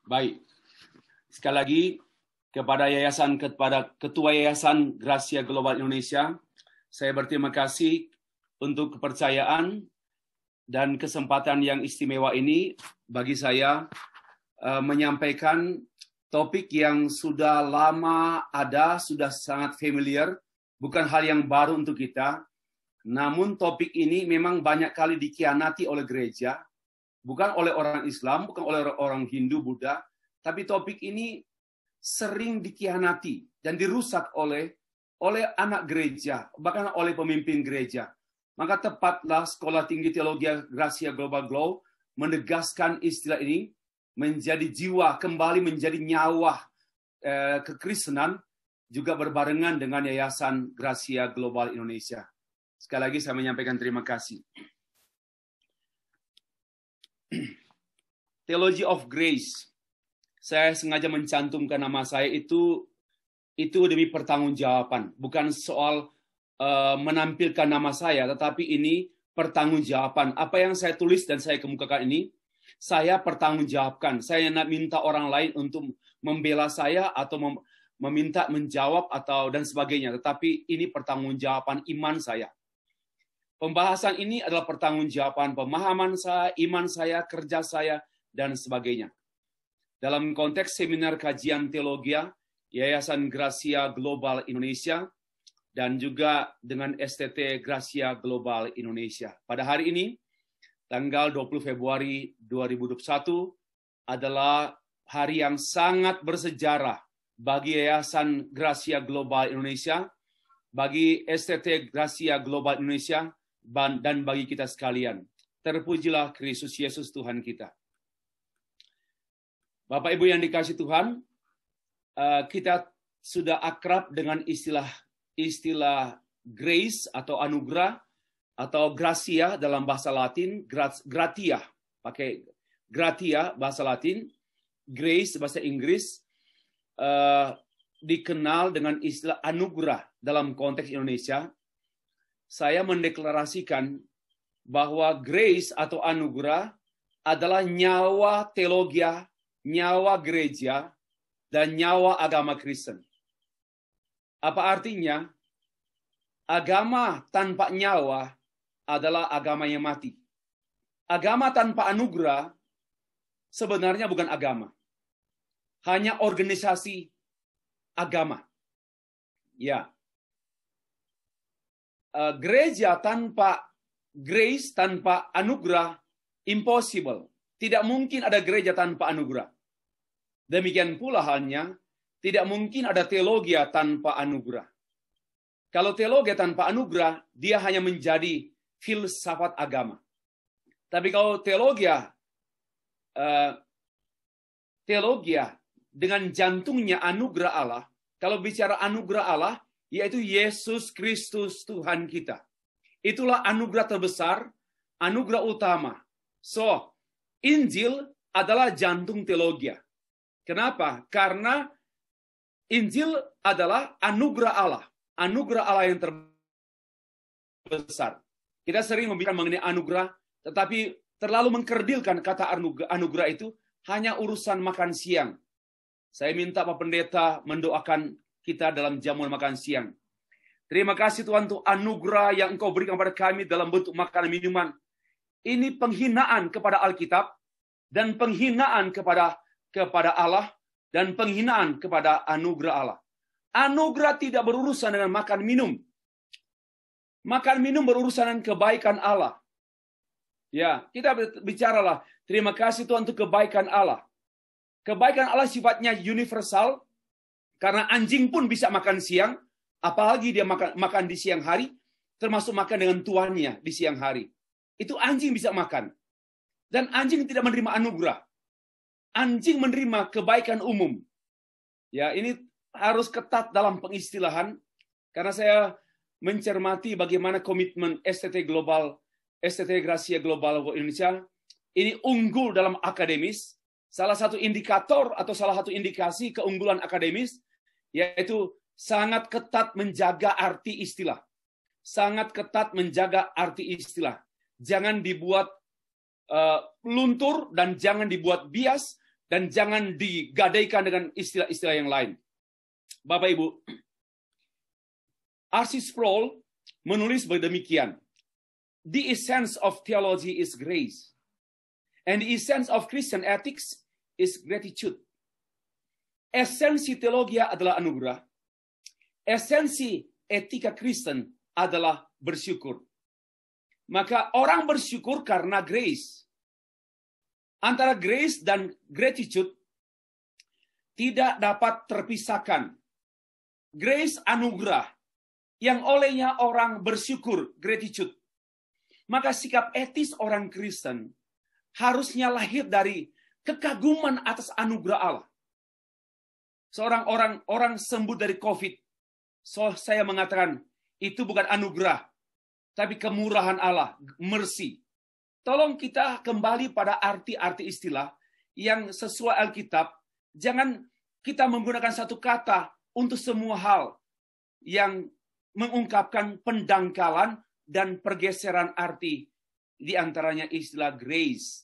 Baik. Sekali lagi kepada Ketua Yayasan Gracia Global Indonesia, saya berterima kasih untuk kepercayaan dan kesempatan yang istimewa ini bagi saya menyampaikan topik yang sudah lama ada, sudah sangat familiar, bukan hal yang baru untuk kita. Namun topik ini memang banyak kali dikhianati oleh gereja, bukan oleh orang Islam, bukan oleh orang Hindu, Buddha, tapi topik ini sering dikhianati dan dirusak oleh anak gereja, bahkan oleh pemimpin gereja. Maka tepatlah Sekolah Tinggi Teologi Gracia Global Glow menegaskan istilah ini menjadi jiwa, kembali menjadi nyawa kekristenan, juga berbarengan dengan Yayasan Gracia Global Indonesia. Sekali lagi saya menyampaikan terima kasih. Theology of Grace. Saya sengaja mencantumkan nama saya itu demi pertanggungjawaban, bukan soal menampilkan nama saya, tetapi ini pertanggungjawaban. Apa yang saya tulis dan saya kemukakan ini, saya pertanggungjawabkan. Saya nak minta orang lain untuk membela saya atau meminta menjawab atau dan sebagainya. Tetapi ini pertanggungjawaban iman saya. Pembahasan ini adalah pertanggungjawaban pemahaman saya, iman saya, kerja saya, dan sebagainya. Dalam konteks seminar kajian teologi Yayasan Gracia Global Indonesia dan juga dengan STT Gracia Global Indonesia. Pada hari ini, tanggal 20 Februari 2021 adalah hari yang sangat bersejarah bagi Yayasan Gracia Global Indonesia, bagi STT Gracia Global Indonesia, dan bagi kita sekalian. Terpujilah Kristus Yesus Tuhan kita. Bapak Ibu yang dikasihi Tuhan, kita sudah akrab dengan istilah grace atau anugerah atau gracia dalam bahasa Latin, gratia, pakai gratia bahasa Latin, grace bahasa Inggris, dikenal dengan istilah anugerah dalam konteks Indonesia. Saya mendeklarasikan bahwa grace atau anugerah adalah nyawa teologi, nyawa gereja, dan nyawa agama Kristen. Apa artinya? Agama tanpa nyawa adalah agama yang mati. Agama tanpa anugerah sebenarnya bukan agama. Hanya organisasi agama. Ya. Gereja tanpa grace, tanpa anugerah, impossible. Tidak mungkin ada gereja tanpa anugerah. Demikian pula halnya, tidak mungkin ada teologi tanpa anugerah. Kalau teologi tanpa anugerah, dia hanya menjadi filsafat agama. Tapi kalau teologi dengan jantungnya anugerah Allah, kalau bicara anugerah Allah, yaitu Yesus Kristus Tuhan kita. Itulah anugerah terbesar, anugerah utama. So, Injil adalah jantung teologi. Kenapa? Karena Injil adalah anugerah Allah. Anugerah Allah yang terbesar. Kita sering membicarakan mengenai anugerah, tetapi terlalu mengkerdilkan kata anugerah itu hanya urusan makan siang. Saya minta Pak Pendeta mendoakan kita dalam jamuan makan siang. Terima kasih Tuhan untuk anugerah yang Engkau berikan kepada kami dalam bentuk makanan minuman. Ini penghinaan kepada Alkitab dan penghinaan kepada Allah dan penghinaan kepada anugerah Allah. Anugerah tidak berurusan dengan makan minum. Makan minum berurusan dengan kebaikan Allah. Ya, kita bicaralah. Terima kasih Tuhan untuk kebaikan Allah. Kebaikan Allah sifatnya universal. Karena anjing pun bisa makan siang, apalagi dia makan di siang hari, termasuk makan dengan tuannya di siang hari. Itu anjing bisa makan. Dan anjing tidak menerima anugerah. Anjing menerima kebaikan umum. Ya, ini harus ketat dalam pengistilahan, karena saya mencermati bagaimana komitmen STT Gracia Global Indonesia, ini unggul dalam akademis. Salah satu indikator atau salah satu indikasi keunggulan akademis yaitu sangat ketat menjaga arti istilah. Sangat ketat menjaga arti istilah. Jangan dibuat luntur dan jangan dibuat bias Dan jangan digadaikan dengan istilah-istilah yang lain. Bapak Ibu, R.C. Sproul menulis demikian. The essence of theology is grace. And the essence of Christian ethics is gratitude. Esensi teologi adalah anugerah. Esensi etika Kristen adalah bersyukur. Maka orang bersyukur karena grace. Antara grace dan gratitude tidak dapat terpisahkan. Grace anugerah yang olehnya orang bersyukur, gratitude. Maka sikap etis orang Kristen harusnya lahir dari kekaguman atas anugerah Allah. Seorang orang sembuh dari COVID. So, saya mengatakan itu bukan anugerah, tapi kemurahan Allah, mercy. Tolong kita kembali pada arti-arti istilah yang sesuai Alkitab. Jangan kita menggunakan satu kata untuk semua hal yang mengungkapkan pendangkalan dan pergeseran arti, di antaranya istilah grace.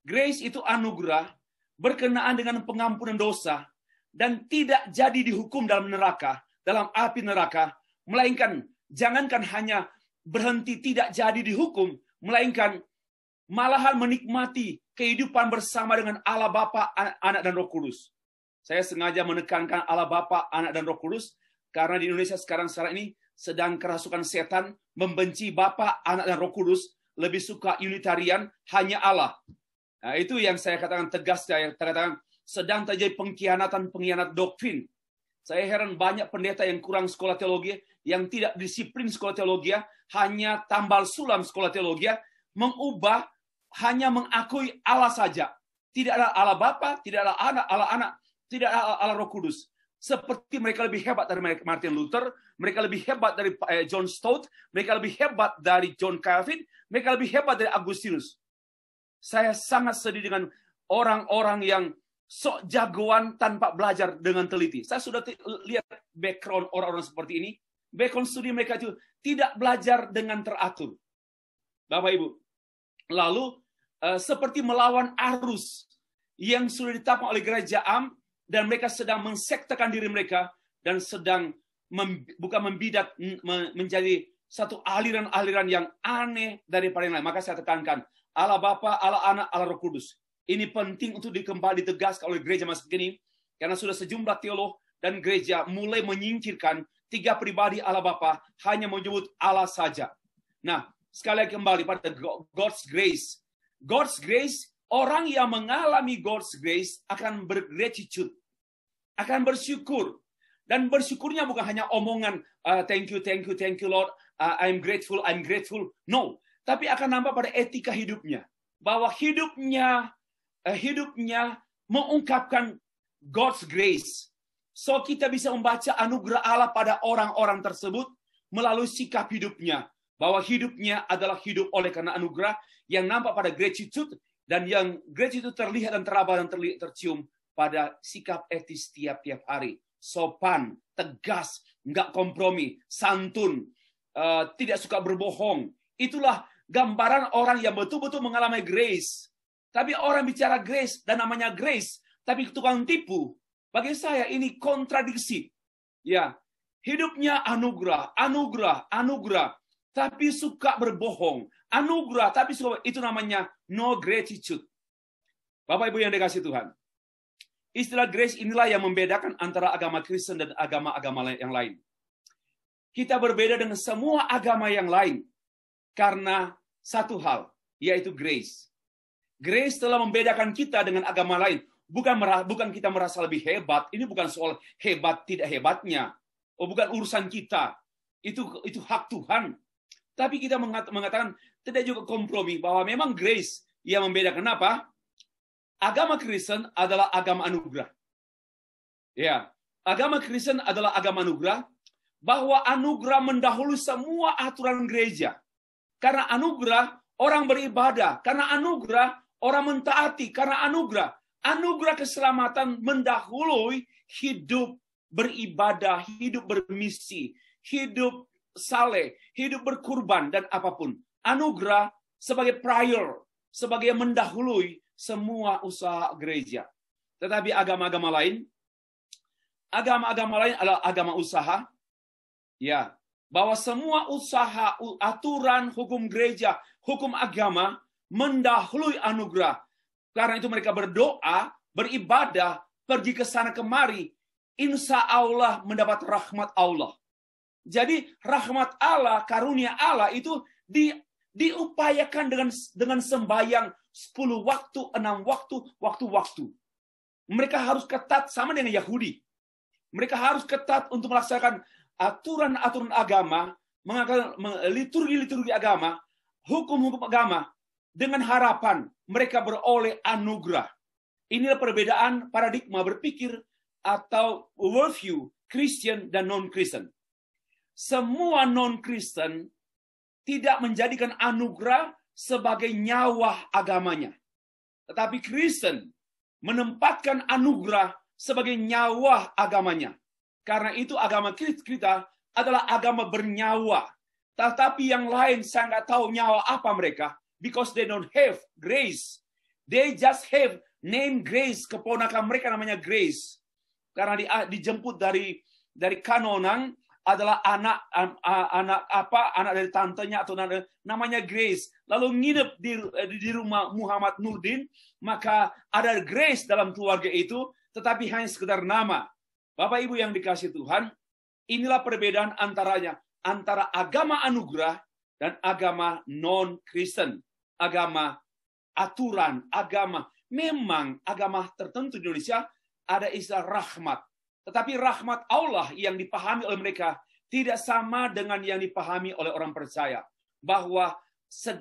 Grace itu anugerah berkenaan dengan pengampunan dosa dan tidak jadi dihukum dalam neraka, dalam api neraka, melainkan jangankan hanya berhenti tidak jadi dihukum, melainkan malahan menikmati kehidupan bersama dengan Allah Bapa, Anak, dan Roh Kudus. Saya sengaja menekankan Allah Bapa, Anak, dan Roh Kudus, karena di Indonesia sekarang ini sedang kerasukan setan membenci Bapa, Anak, dan Roh Kudus, lebih suka Unitarian, hanya Allah. Nah, itu yang saya katakan tegas, saya katakan sedang terjadi pengkhianat doktrin. Saya heran banyak pendeta yang kurang sekolah teologi, yang tidak disiplin sekolah teologi, hanya tambal sulam sekolah teologi, mengubah hanya mengakui Allah saja. Tidak ada Allah Bapa, tidak ada Anak, tidak ada Allah Roh Kudus. Seperti mereka lebih hebat dari Martin Luther, mereka lebih hebat dari John Stott, mereka lebih hebat dari John Calvin, mereka lebih hebat dari Agustinus. Saya sangat sedih dengan orang-orang yang sok jagoan tanpa belajar dengan teliti. Saya sudah lihat background orang-orang seperti ini. Background studi mereka itu tidak belajar dengan teratur. Bapak Ibu, lalu seperti melawan arus yang sudah ditapang oleh gereja am, dan mereka sedang mensektakan diri mereka dan sedang bukan membidak menjadi satu aliran-aliran yang aneh daripada yang lain. Maka saya tekankan Allah Bapa, Allah Anak, Allah Roh Kudus. Ini penting untuk kembali ditegaskan oleh gereja masa kini, karena sudah sejumlah teolog dan gereja mulai menyingkirkan 3 pribadi Allah Bapa, hanya menyebut Allah saja. Nah, sekali lagi kembali pada God's grace. God's grace, orang yang mengalami God's grace akan bergratitude, akan bersyukur. Dan bersyukurnya bukan hanya omongan, thank you Lord, I'm grateful. No, tapi akan nampak pada etika hidupnya. Bahwa hidupnya mengungkapkan God's grace. So kita bisa membaca anugerah Allah pada orang-orang tersebut melalui sikap hidupnya. Bahwa hidupnya adalah hidup oleh karena anugerah yang nampak pada gratitude, dan yang gratitude terlihat dan teraba dan tercium pada sikap etis tiap-tiap hari. Sopan, tegas, nggak kompromi, santun, tidak suka berbohong. Itulah gambaran orang yang betul-betul mengalami grace. Tapi orang bicara grace dan namanya grace, tapi tukang tipu. Bagi saya ini kontradiksi. Ya, hidupnya anugerah, tapi suka berbohong. Anugerah, tapi suka, itu namanya no gratitude. Bapak Ibu yang dikasihi Tuhan, istilah grace inilah yang membedakan antara agama Kristen dan agama-agama yang lain. Kita berbeda dengan semua agama yang lain karena satu hal, yaitu grace. Grace telah membedakan kita dengan agama lain. Bukan kita merasa lebih hebat. Ini bukan soal hebat tidak hebatnya. Bukan urusan kita. Itu hak Tuhan. Tapi kita mengatakan tidak juga kompromi bahwa memang grace yang membedakan. Kenapa? Agama Kristen adalah agama anugerah. Ya, agama Kristen adalah agama anugerah, bahwa anugerah mendahului semua aturan gereja. Karena anugerah orang beribadah, karena anugerah orang mentaati, karena anugerah keselamatan mendahului hidup beribadah, hidup bermisi, hidup saleh, hidup berkurban, dan apapun. Anugerah sebagai prior, sebagai mendahului semua usaha gereja. Tetapi agama-agama lain adalah agama usaha. Ya, bahwa semua usaha, aturan, hukum gereja, hukum agama mendahului anugerah. Karena itu mereka berdoa, beribadah, pergi ke sana kemari, insya Allah mendapat rahmat Allah. Jadi rahmat Allah, karunia Allah itu diupayakan dengan sembahyang 10 waktu, 6 waktu. Mereka harus ketat sama dengan Yahudi. Mereka harus ketat untuk melaksanakan aturan-aturan agama, liturgi-liturgi agama, hukum-hukum agama, dengan harapan mereka beroleh anugerah. Inilah perbedaan paradigma berpikir atau worldview Christian dan non-Kristen. Semua non-Kristen tidak menjadikan anugerah sebagai nyawa agamanya. Tetapi Kristen menempatkan anugerah sebagai nyawa agamanya. Karena itu agama kita adalah agama bernyawa. Tetapi yang lain saya nggak tahu nyawa apa mereka. Because they don't have grace. They just have name Grace. Keponakan mereka namanya Grace. Karena dijemput dari Kanonang adalah anak dari tantenya atau namanya Grace. Lalu nginep di rumah Muhammad Nurdin, maka ada Grace dalam keluarga itu, tetapi hanya sekedar nama. Bapak Ibu yang dikasih Tuhan, inilah perbedaan antara agama anugerah dan agama non-Kristen. Agama aturan, memang agama tertentu di Indonesia ada istilah rahmat. Tetapi rahmat Allah yang dipahami oleh mereka tidak sama dengan yang dipahami oleh orang percaya. Bahwa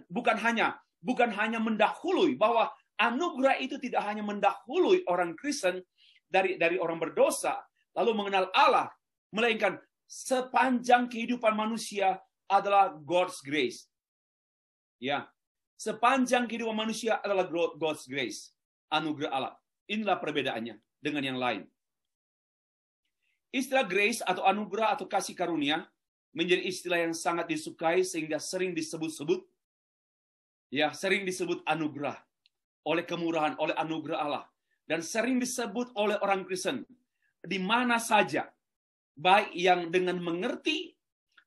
bukan hanya mendahului, bahwa anugerah itu tidak hanya mendahului orang Kristen dari orang berdosa, lalu mengenal Allah, melainkan sepanjang kehidupan manusia adalah God's grace. Ya, sepanjang kehidupan manusia adalah God's grace, anugerah Allah. Inilah perbedaannya dengan yang lain. Istilah grace atau anugerah atau kasih karunia menjadi istilah yang sangat disukai sehingga sering disebut-sebut. Ya, sering disebut anugerah oleh kemurahan, oleh anugerah Allah. Dan sering disebut oleh orang Kristen di mana saja. Baik yang dengan mengerti,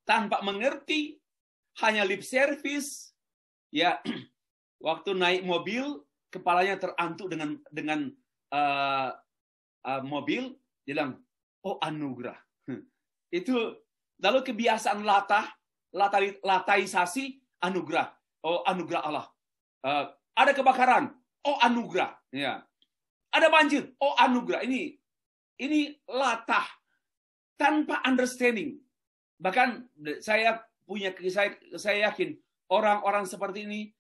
tanpa mengerti, hanya lip service. Ya, waktu naik mobil, kepalanya terantuk dengan mobil, dia bilang, oh anugerah. Itu lalu kebiasaan lataisasi anugerah. Oh anugerah Allah. Ada kebakaran. Oh anugerah. Ya. Ada banjir. Oh anugerah. Ini latah tanpa understanding. Bahkan saya yakin orang-orang seperti ini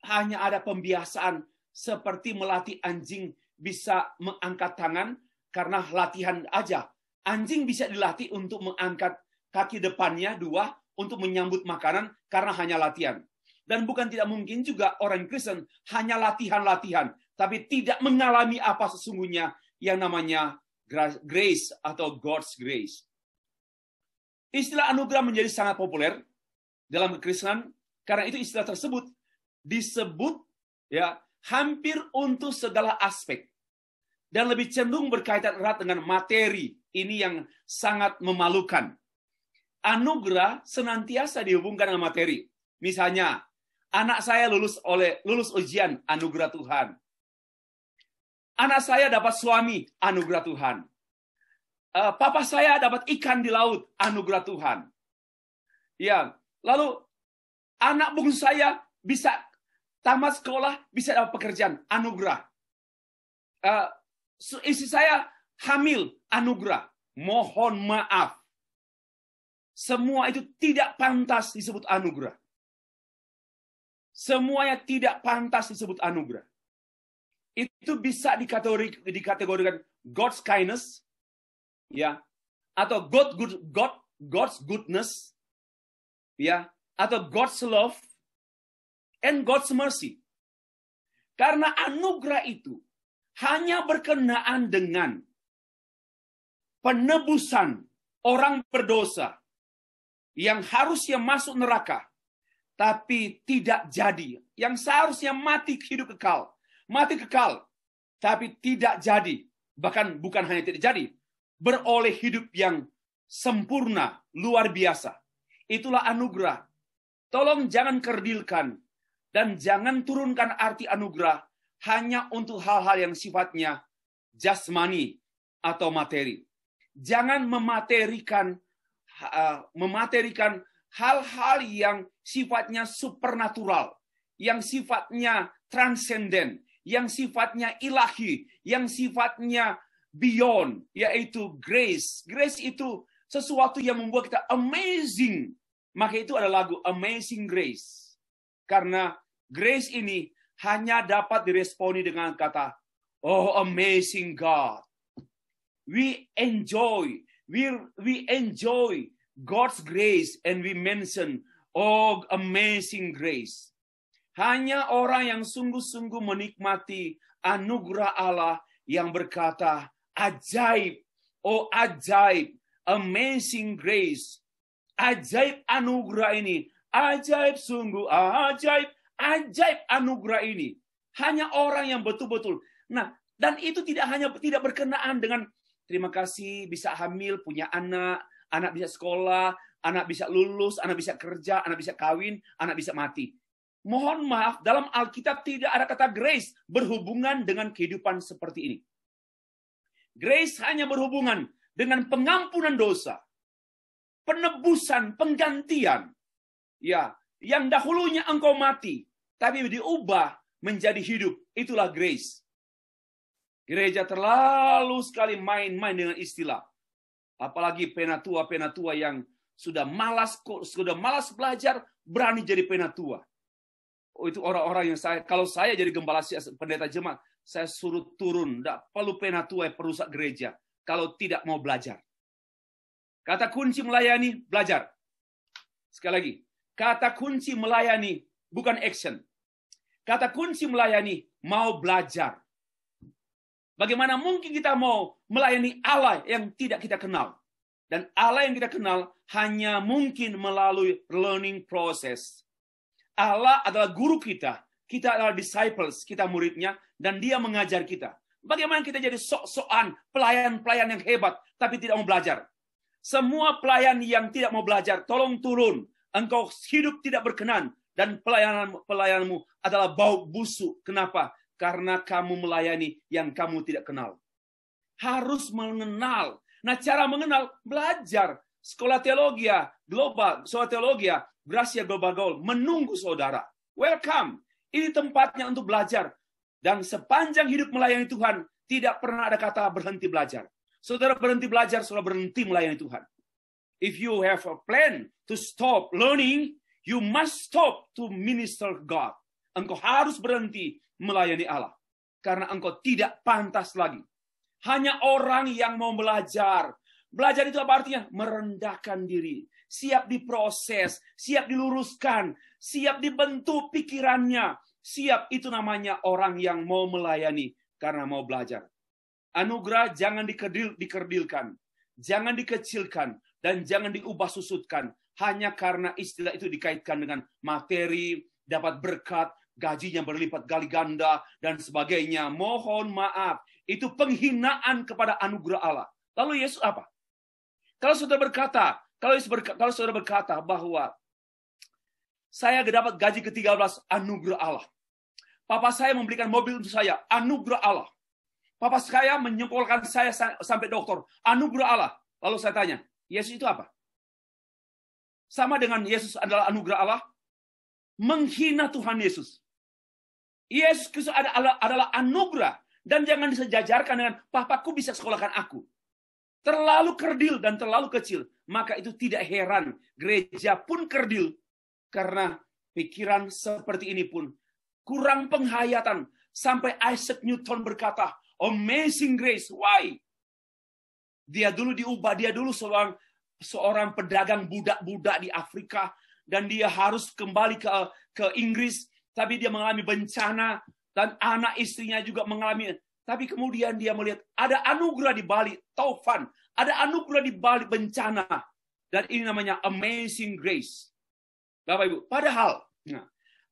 hanya ada pembiasaan seperti melatih anjing bisa mengangkat tangan. Karena latihan aja. Anjing bisa dilatih untuk mengangkat kaki depannya 2 untuk menyambut makanan karena hanya latihan. Dan bukan tidak mungkin juga orang Kristen hanya latihan-latihan. Tapi tidak mengalami apa sesungguhnya yang namanya grace atau God's grace. Istilah anugerah menjadi sangat populer dalam kekristenan. Karena itu istilah tersebut disebut ya hampir untuk segala aspek. Dan lebih cenderung berkaitan erat dengan materi. Ini yang sangat memalukan. Anugerah senantiasa dihubungkan dengan materi. Misalnya, anak saya lulus ujian, anugerah Tuhan. Anak saya dapat suami, anugerah Tuhan. Papa saya dapat ikan di laut, anugerah Tuhan. Ya, lalu anak bungsu saya bisa tamat sekolah, bisa dapat pekerjaan, anugerah. Istri saya hamil, anugerah. Mohon maaf. Semua itu tidak pantas disebut anugerah. Semuanya tidak pantas disebut anugerah. Itu bisa dikategorikan God's kindness, ya, atau God's goodness, ya, atau God's love, and God's mercy. Karena anugerah itu hanya berkenaan dengan penebusan orang berdosa yang harusnya masuk neraka, tapi tidak jadi. Yang seharusnya mati hidup kekal. Mati kekal. tapi tidak jadi. Bahkan bukan hanya tidak jadi, beroleh hidup yang sempurna, luar biasa. Itulah anugerah. Tolong jangan kerdilkan dan jangan turunkan arti anugerah hanya untuk hal-hal yang sifatnya jasmani atau materi. Jangan mematerikan hal-hal yang sifatnya supernatural, yang sifatnya transenden, yang sifatnya ilahi, yang sifatnya beyond, yaitu grace. Grace itu sesuatu yang membuat kita amazing. Maka itu ada lagu Amazing Grace. Karena grace ini hanya dapat diresponi dengan kata, oh amazing God. We enjoy God's grace and we mention, oh amazing grace. Hanya orang yang sungguh-sungguh menikmati anugerah Allah yang berkata, ajaib, oh ajaib, amazing grace. Ajaib anugerah ini, ajaib sungguh, ajaib anugerah ini. Hanya orang yang betul-betul. Nah, dan itu tidak berkenaan dengan terima kasih bisa hamil, punya anak bisa sekolah, anak bisa lulus, anak bisa kerja, anak bisa kawin, anak bisa mati. Mohon maaf, dalam Alkitab tidak ada kata grace berhubungan dengan kehidupan seperti ini. Grace hanya berhubungan dengan pengampunan dosa, penebusan, penggantian. Ya, yang dahulunya engkau mati, tapi diubah menjadi hidup. Itulah grace. Gereja terlalu sekali main-main dengan istilah. Apalagi penatua yang sudah malas belajar, berani jadi penatua. Oh, itu orang-orang yang kalau saya jadi gembala pendeta jemaat, saya suruh turun. Tidak perlu penatua perusak gereja kalau tidak mau belajar. Kata kunci melayani, belajar. Sekali lagi, kata kunci melayani bukan action. Kata kunci melayani mau belajar. Bagaimana mungkin kita mau melayani Allah yang tidak kita kenal? Dan Allah yang kita kenal hanya mungkin melalui learning process. Allah adalah guru kita adalah disciples, kita muridnya, dan dia mengajar kita. Bagaimana kita jadi sok-sokan pelayan-pelayan yang hebat, tapi tidak mau belajar? Semua pelayan yang tidak mau belajar, tolong turun. Engkau hidup tidak berkenan, dan pelayananmu adalah bau busuk. Kenapa? Karena kamu melayani yang kamu tidak kenal. Harus mengenal. Nah, cara mengenal, belajar. Sekolah teologi global, Gracia Global Goal, menunggu saudara. Welcome. Ini tempatnya untuk belajar. Dan sepanjang hidup melayani Tuhan, tidak pernah ada kata berhenti belajar. Saudara berhenti belajar, saudara berhenti melayani Tuhan. If you have a plan to stop learning, you must stop to minister God. Engkau harus berhenti melayani Allah. Karena engkau tidak pantas lagi. Hanya orang yang mau belajar. Belajar itu apa artinya? Merendahkan diri. Siap diproses, siap diluruskan, siap dibentuk pikirannya. Siap, itu namanya orang yang mau melayani karena mau belajar. Anugerah jangan dikerdilkan, jangan dikecilkan, dan jangan diubah susutkan. Hanya karena istilah itu dikaitkan dengan materi, dapat berkat, gajinya berlipat kali ganda, dan sebagainya. Mohon maaf, itu penghinaan kepada anugerah Allah. Lalu Yesus apa? Kalau saudara berkata bahwa saya dapat gaji ke-13, anugerah Allah. Papa saya membelikan mobil untuk saya, anugerah Allah. Papa saya menyekolahkan saya sampai doktor, anugerah Allah. Lalu saya tanya, Yesus itu apa? Sama dengan Yesus adalah anugerah Allah, menghina Tuhan Yesus. Yesus Kristus adalah anugerah, dan jangan disejajarkan dengan papaku bisa sekolahkan aku. Terlalu kerdil dan terlalu kecil, maka itu tidak heran gereja pun kerdil, karena pikiran seperti ini pun kurang penghayatan. Sampai Isaac Newton berkata, amazing grace. Why? Dia dulu diubah, dia dulu seorang pedagang budak-budak di Afrika, dan dia harus kembali ke Inggris, tapi dia mengalami bencana, dan anak istrinya juga mengalami. Tapi kemudian dia melihat ada anugerah di balik taufan, ada anugerah di balik bencana, dan ini namanya amazing grace. Bapak Ibu, padahal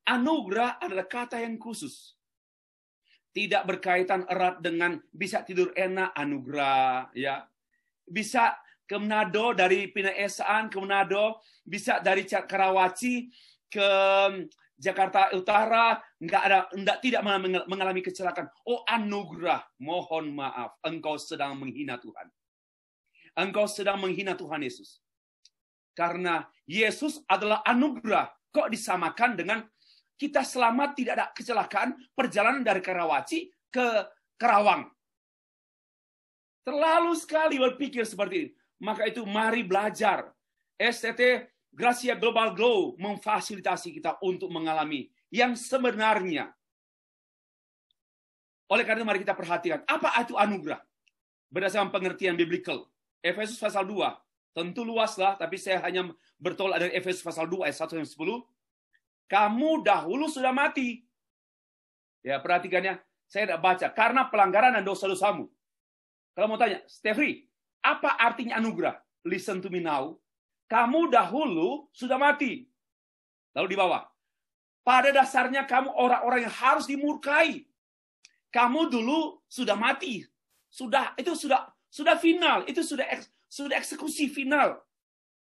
anugerah adalah kata yang khusus. tidak berkaitan erat dengan bisa tidur enak, anugerah, ya. Bisa ke Manado, dari Pinaesaan ke Manado, bisa dari Karawaci ke Jakarta Utara, tidak mengalami kecelakaan. Oh, anugerah, mohon maaf, engkau sedang menghina Tuhan. Engkau sedang menghina Tuhan Yesus. Karena Yesus adalah anugerah. Kok disamakan dengan kita selamat, tidak ada kecelakaan, perjalanan dari Karawaci ke Karawang. Terlalu sekali berpikir seperti ini. Maka itu mari belajar. STT Gracia Global Glow memfasilitasi kita untuk mengalami yang sebenarnya. Oleh karena itu mari kita perhatikan, apa itu anugerah? Berdasarkan pengertian biblical. Efesus pasal 2. Tentu luaslah, tapi saya hanya bertolak dari Efesus pasal 2 ayat 1 sampai 10. Kamu dahulu sudah mati. Ya, perhatikannya. Saya tidak baca. Karena pelanggaran dan dosa-dosamu. Kalau mau tanya, Stefri, apa artinya anugerah? Listen to me now. Kamu dahulu sudah mati. Lalu di bawah. Pada dasarnya kamu orang-orang yang harus dimurkai. Kamu dulu sudah mati. Itu sudah final. Itu sudah eksekusi final.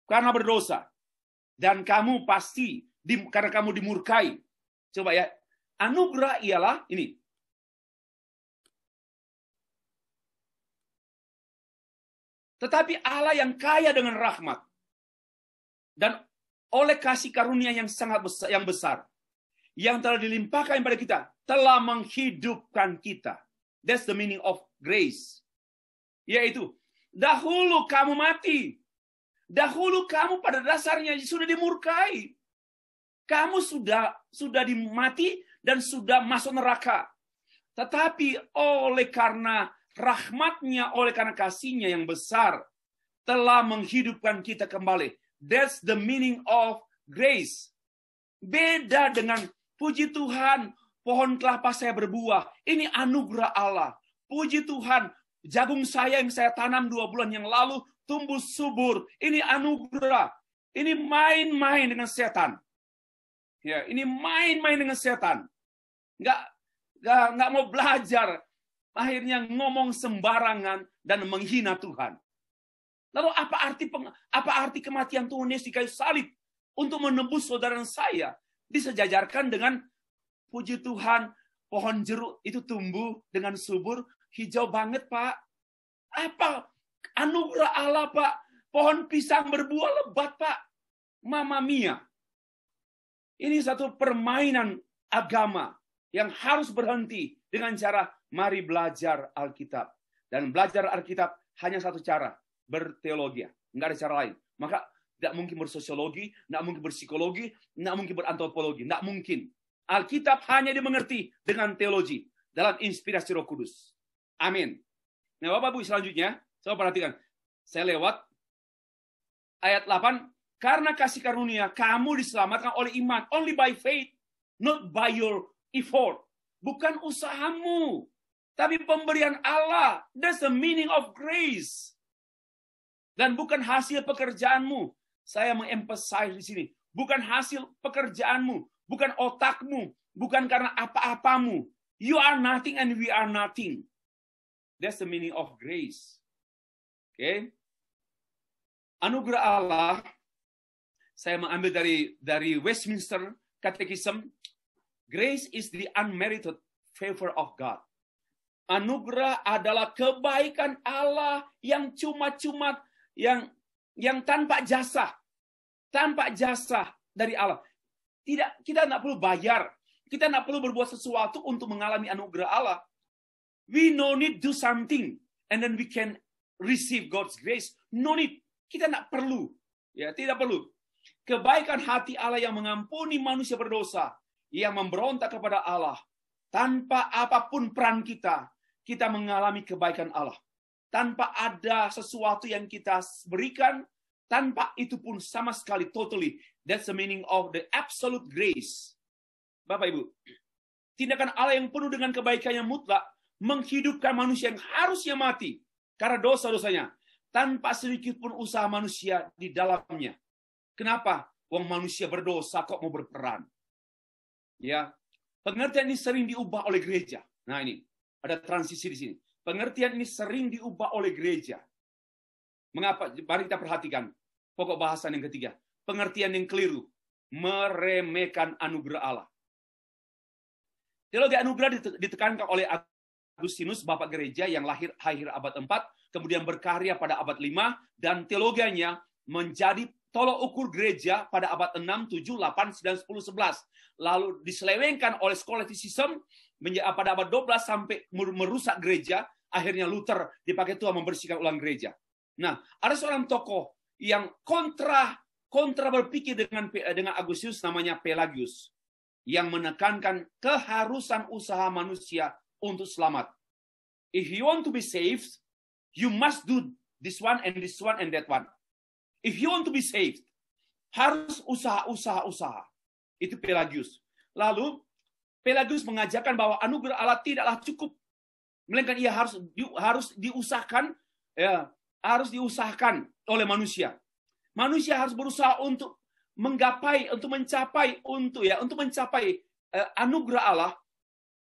Karena berdosa. Dan kamu pasti karena kamu dimurkai. Coba ya. Anugerah ialah ini. Tetapi Allah yang kaya dengan rahmat. Dan oleh kasih karunia yang sangat besar. Yang telah dilimpahkan kepada kita. Telah menghidupkan kita. That's the meaning of grace. Yaitu. Dahulu kamu mati. Dahulu kamu pada dasarnya sudah dimurkai. Kamu sudah dimati dan sudah masuk neraka. Tetapi oleh karena rahmatnya, oleh karena kasihnya yang besar, telah menghidupkan kita kembali. That's the meaning of grace. Beda dengan puji Tuhan, pohon kelapa saya berbuah. Ini anugerah Allah. Puji Tuhan, jagung saya yang saya tanam 2 bulan yang lalu tumbuh subur. Ini anugerah. Ini main-main dengan setan. Ya, ini main-main dengan setan. Nggak mau belajar. Akhirnya ngomong sembarangan dan menghina Tuhan. Lalu apa arti kematian Tuhan Yesus di kayu salib untuk menebus saudara saya? Disejajarkan dengan puji Tuhan, pohon jeruk itu tumbuh dengan subur, hijau banget, Pak. Apa anugerah Allah, Pak? Pohon pisang berbuah lebat, Pak. Mamma mia. Ini satu permainan agama yang harus berhenti dengan cara mari belajar Alkitab. Dan belajar Alkitab hanya satu cara, berteologi. Enggak ada cara lain. Maka tidak mungkin bersosiologi, tidak mungkin berpsikologi, tidak mungkin berantropologi, tidak mungkin. Alkitab hanya dimengerti dengan teologi dalam inspirasi Roh Kudus. Amin. Nah, Bapak Ibu, selanjutnya, coba perhatikan. Saya lewat ayat 8. Karena kasih karunia, kamu diselamatkan oleh iman. Only by faith, not by your effort. Bukan usahamu, tapi pemberian Allah. That's the meaning of grace. Dan bukan hasil pekerjaanmu. Saya mengemphasize di sini. Bukan hasil pekerjaanmu. Bukan otakmu. Bukan karena apa-apamu. You are nothing and we are nothing. That's the meaning of grace. Okay? Anugerah Allah, saya mengambil dari Westminster Catechism. Grace is the unmerited favor of God. Anugerah adalah kebaikan Allah yang cuma-cuma, yang tanpa jasa. Tanpa jasa dari Allah. Kita tidak perlu bayar. Kita tidak perlu berbuat sesuatu untuk mengalami anugerah Allah. We no need do something. And then we can receive God's grace. No need. Kita tidak perlu. Ya, tidak perlu. Kebaikan hati Allah yang mengampuni manusia berdosa, yang memberontak kepada Allah, tanpa apapun peran kita mengalami kebaikan Allah. Tanpa ada sesuatu yang kita berikan, tanpa itu pun sama sekali, totally. That's the meaning of the absolute grace. Bapak Ibu, tindakan Allah yang penuh dengan kebaikan yang mutlak, menghidupkan manusia yang harusnya mati, karena dosa-dosanya, tanpa sedikit pun usaha manusia di dalamnya. Kenapa? Wong manusia berdosa kok mau berperan. Ya, pengertian ini sering diubah oleh gereja. Nah ini, ada transisi di sini. Pengertian ini sering diubah oleh gereja. Mengapa? Mari kita perhatikan pokok bahasan yang ketiga. Pengertian yang keliru. Meremehkan anugerah Allah. Teologi anugerah ditekankan oleh Agustinus, Bapak Gereja yang lahir akhir abad 4, kemudian berkarya pada abad 5, dan teologianya menjadi tolok ukur gereja pada abad 6, 7, 8, 9, 10, 11. Lalu diselewengkan oleh scholasticism pada abad 12 sampai merusak gereja. Akhirnya Luther dipakai Tuhan membersihkan ulang gereja. Nah, ada seorang tokoh yang kontra berpikir dengan Agustinus, namanya Pelagius, yang menekankan keharusan usaha manusia untuk selamat. If you want to be saved, you must do this one and this one and that one. If you want to be saved, harus usaha. Itu Pelagius. Lalu Pelagius mengajarkan bahwa anugerah Allah tidaklah cukup, melainkan ia harus diusahakan, ya, harus diusahakan oleh manusia. Manusia harus berusaha untuk mencapai anugerah Allah,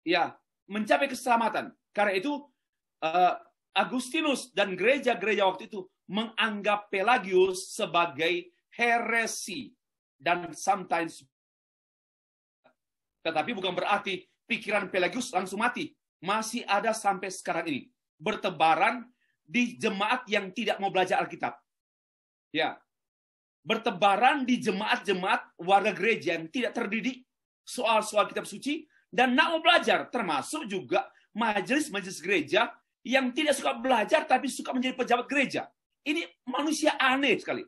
ya, mencapai keselamatan. Karena itu Agustinus dan gereja-gereja waktu itu menganggap Pelagius sebagai heresi dan sometimes, tetapi bukan berarti pikiran Pelagius langsung mati. Masih ada sampai sekarang ini. Bertebaran di jemaat yang tidak mau belajar Alkitab. Ya. Bertebaran di jemaat-jemaat warga gereja yang tidak terdidik soal-soal kitab suci dan tidak mau belajar. Termasuk juga majelis-majelis gereja yang tidak suka belajar tapi suka menjadi pejabat gereja. Ini manusia aneh sekali.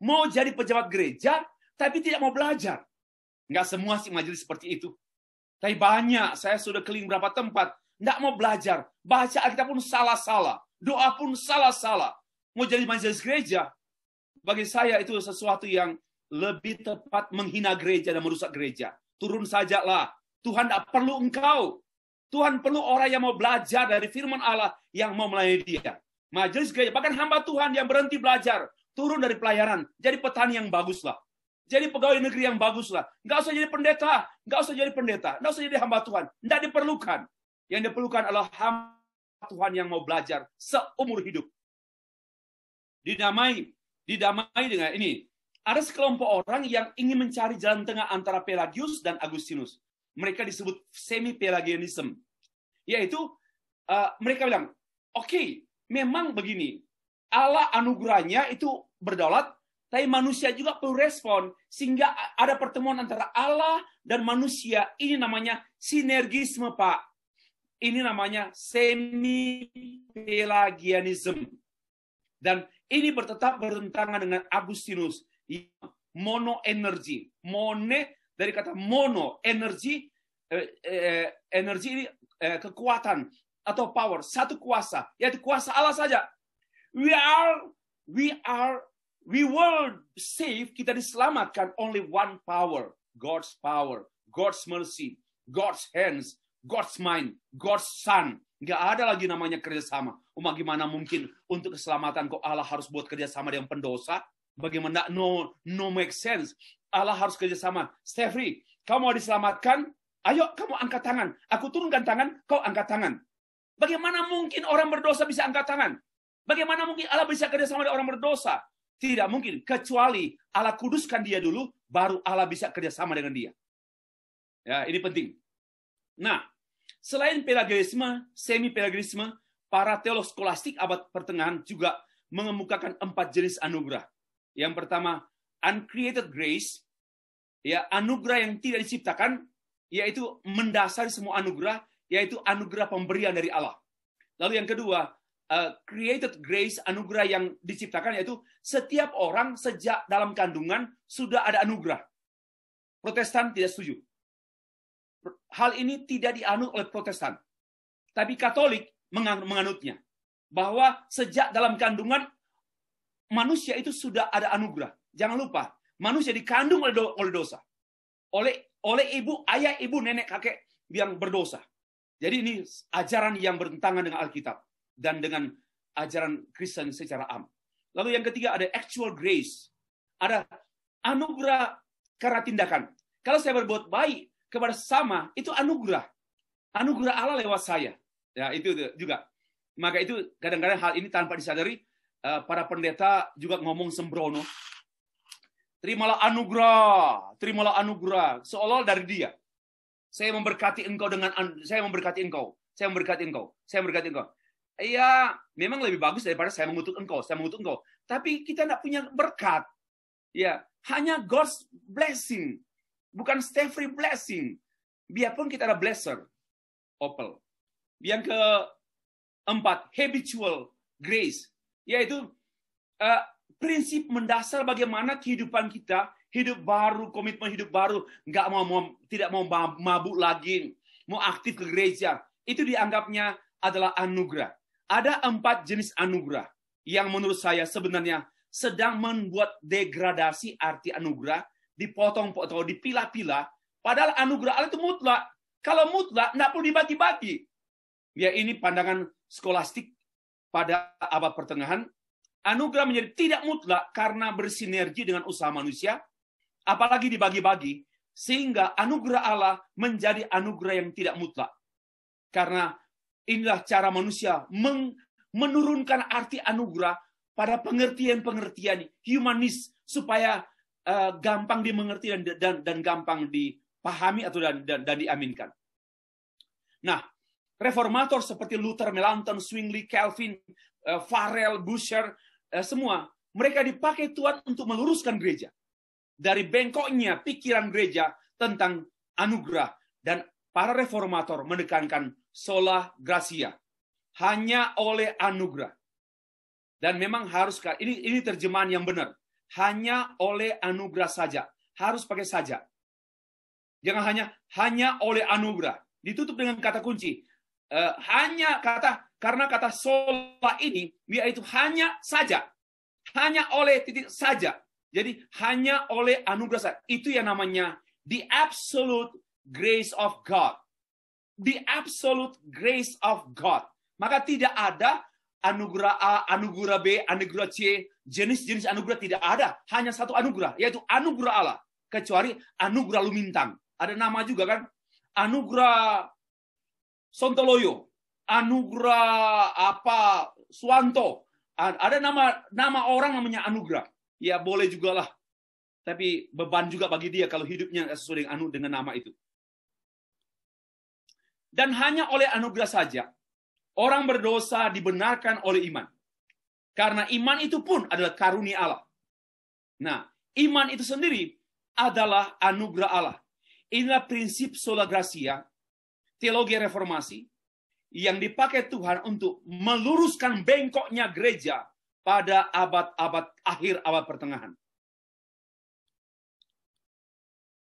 Mau jadi pejabat gereja tapi tidak mau belajar. Nggak semua sih majelis seperti itu. Tapi banyak, saya sudah keliling berapa tempat, nggak mau belajar. Baca Alkitab pun salah-salah. Doa pun salah-salah. Mau jadi majelis gereja, bagi saya itu sesuatu yang lebih tepat menghina gereja dan merusak gereja. Turun sajalah. Tuhan tidak perlu engkau. Tuhan perlu orang yang mau belajar dari firman Allah yang mau melayani dia. Majelis gereja, bahkan hamba Tuhan yang berhenti belajar, turun dari pelayanan, jadi petani yang baguslah. Jadi pegawai negeri yang baguslah. Nggak usah jadi pendeta, nggak usah jadi hamba Tuhan. Nggak diperlukan. Yang diperlukan adalah hamba Tuhan yang mau belajar seumur hidup. Didamai dengan ini. Ada sekelompok orang yang ingin mencari jalan tengah antara Pelagius dan Agustinus. Mereka disebut semi-Pelagianism. Yaitu mereka bilang, oke, memang begini. Allah anugerahnya itu berdaulat, tapi manusia juga perlu respon. Sehingga ada pertemuan antara Allah dan manusia. Ini namanya sinergisme, Pak. Ini namanya semi-Pelagianism. Dan ini bertentangan dengan Agustinus. Monoenergi. Dari kata mono, energi ini kekuatan atau power. Satu kuasa. Yaitu kuasa Allah saja. We will save, kita diselamatkan only one power. God's mercy, God's hands, God's mind, God's son. Nggak ada lagi namanya kerjasama. Bagaimana mungkin untuk keselamatan kok Allah harus buat kerjasama dengan pendosa? Bagaimana? No make sense. Allah harus kerjasama. Stefri, kamu mau diselamatkan? Ayo kamu angkat tangan. Aku turunkan tangan, kau angkat tangan. Bagaimana mungkin orang berdosa bisa angkat tangan? Bagaimana mungkin Allah bisa kerjasama dengan orang berdosa? Tidak mungkin. Kecuali Allah kuduskan dia dulu, baru Allah bisa kerjasama dengan dia. Ya, ini penting. Nah, selain Pelagianisme, semi-Pelagianisme, para teolog skolastik abad pertengahan juga mengemukakan 4 jenis anugerah. Yang pertama, uncreated grace, ya, anugerah yang tidak diciptakan, yaitu mendasari semua anugerah, yaitu anugerah pemberian dari Allah. Lalu yang kedua, created grace, anugerah yang diciptakan, yaitu setiap orang sejak dalam kandungan sudah ada anugerah. Protestan tidak setuju. Hal ini tidak dianut oleh Protestan. Tapi Katolik menganutnya. Bahwa sejak dalam kandungan, manusia itu sudah ada anugerah. Jangan lupa, manusia dikandung oleh dosa. Oleh ibu, ayah, ibu, nenek, kakek yang berdosa. Jadi ini ajaran yang bertentangan dengan Alkitab. Dan dengan ajaran Kristen secara am. Lalu yang ketiga ada actual grace. Ada anugerah karena tindakan. Kalau saya berbuat baik kepada sesama, itu anugerah. Anugerah Allah lewat saya. Ya, itu juga. Maka itu kadang-kadang hal ini tanpa disadari, para pendeta juga ngomong sembrono. Terimalah anugerah, seolah dari dia. Saya memberkati engkau saya memberkati engkau. Iya, memang lebih bagus daripada saya mengutuk engkau. Tapi kita tidak punya berkat. Ya, hanya God's blessing, bukan stay-free blessing. Biarpun kita ada blesser, Opel. Yang keempat, habitual grace, yaitu prinsip mendasar bagaimana kehidupan kita, hidup baru, komitmen hidup baru, tidak mau mabuk lagi, mau aktif ke gereja. Itu dianggapnya adalah anugerah. Ada 4 jenis anugerah yang menurut saya sebenarnya sedang membuat degradasi arti anugerah, dipotong-potong, dipilah-pilah. Padahal anugerah Allah itu mutlak. Kalau mutlak, tidak perlu dibagi-bagi. Ya, ini pandangan skolastik pada abad pertengahan. Anugerah menjadi tidak mutlak karena bersinergi dengan usaha manusia, apalagi dibagi-bagi, sehingga anugerah Allah menjadi anugerah yang tidak mutlak. Karena inilah cara manusia menurunkan arti anugerah pada pengertian-pengertian humanis supaya gampang dimengerti dan gampang dipahami atau dan diaminkan. Nah, reformator seperti Luther, Melanchthon, Zwingli, Calvin, Farel, Busher, semua mereka dipakai Tuhan untuk meluruskan gereja dari bengkoknya pikiran gereja tentang anugerah, dan para reformator menekankan sola gratia, hanya oleh anugerah. Dan memang harus, ini terjemahan yang benar, hanya oleh anugerah saja, harus pakai saja. Jangan hanya oleh anugerah, ditutup dengan kata kunci. Karena kata sola ini yaitu hanya saja, hanya oleh titik saja. Jadi hanya oleh anugerah saja. Itu yang namanya the absolute grace of God. The absolute grace of God. Maka tidak ada anugerah A, anugerah B, anugerah C, jenis-jenis anugerah tidak ada. Hanya satu anugerah, yaitu anugerah Allah. Kecuali anugerah Lumintang. Ada nama juga kan? Anugerah Sontoloyo, anugerah Suwanto. Ada nama orang namanya anugerah. Ya boleh juga lah. Tapi beban juga bagi dia kalau hidupnya sesuai dengan nama itu. Dan hanya oleh anugerah saja orang berdosa dibenarkan oleh iman. Karena iman itu pun adalah karunia Allah. Nah, iman itu sendiri adalah anugerah Allah. Inilah prinsip sola gratia, teologi reformasi, yang dipakai Tuhan untuk meluruskan bengkoknya gereja pada abad-abad akhir abad pertengahan.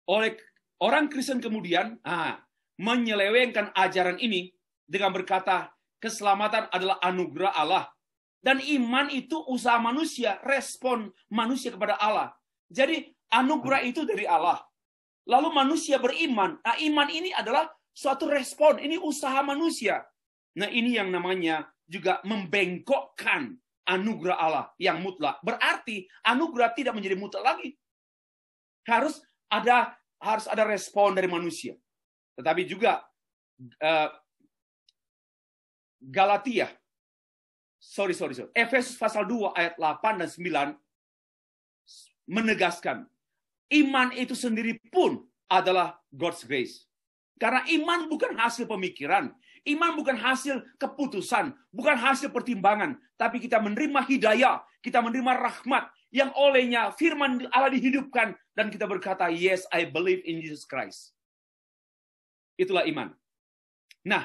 Oleh orang Kristen kemudian menyelewengkan ajaran ini dengan berkata, keselamatan adalah anugerah Allah. Dan iman itu usaha manusia, respon manusia kepada Allah. Jadi anugerah itu dari Allah. Lalu manusia beriman. Nah, iman ini adalah suatu respon, ini usaha manusia. Nah, ini yang namanya juga membengkokkan anugerah Allah yang mutlak. Berarti anugerah tidak menjadi mutlak lagi. Harus ada respon dari manusia. Tetapi juga Efesus pasal 2 ayat 8 dan 9 menegaskan iman itu sendiri pun adalah God's grace. Karena iman bukan hasil pemikiran, iman bukan hasil keputusan, bukan hasil pertimbangan, tapi kita menerima hidayah, kita menerima rahmat yang olehnya firman Allah dihidupkan dan kita berkata, yes, I believe in Jesus Christ. Itulah iman. Nah,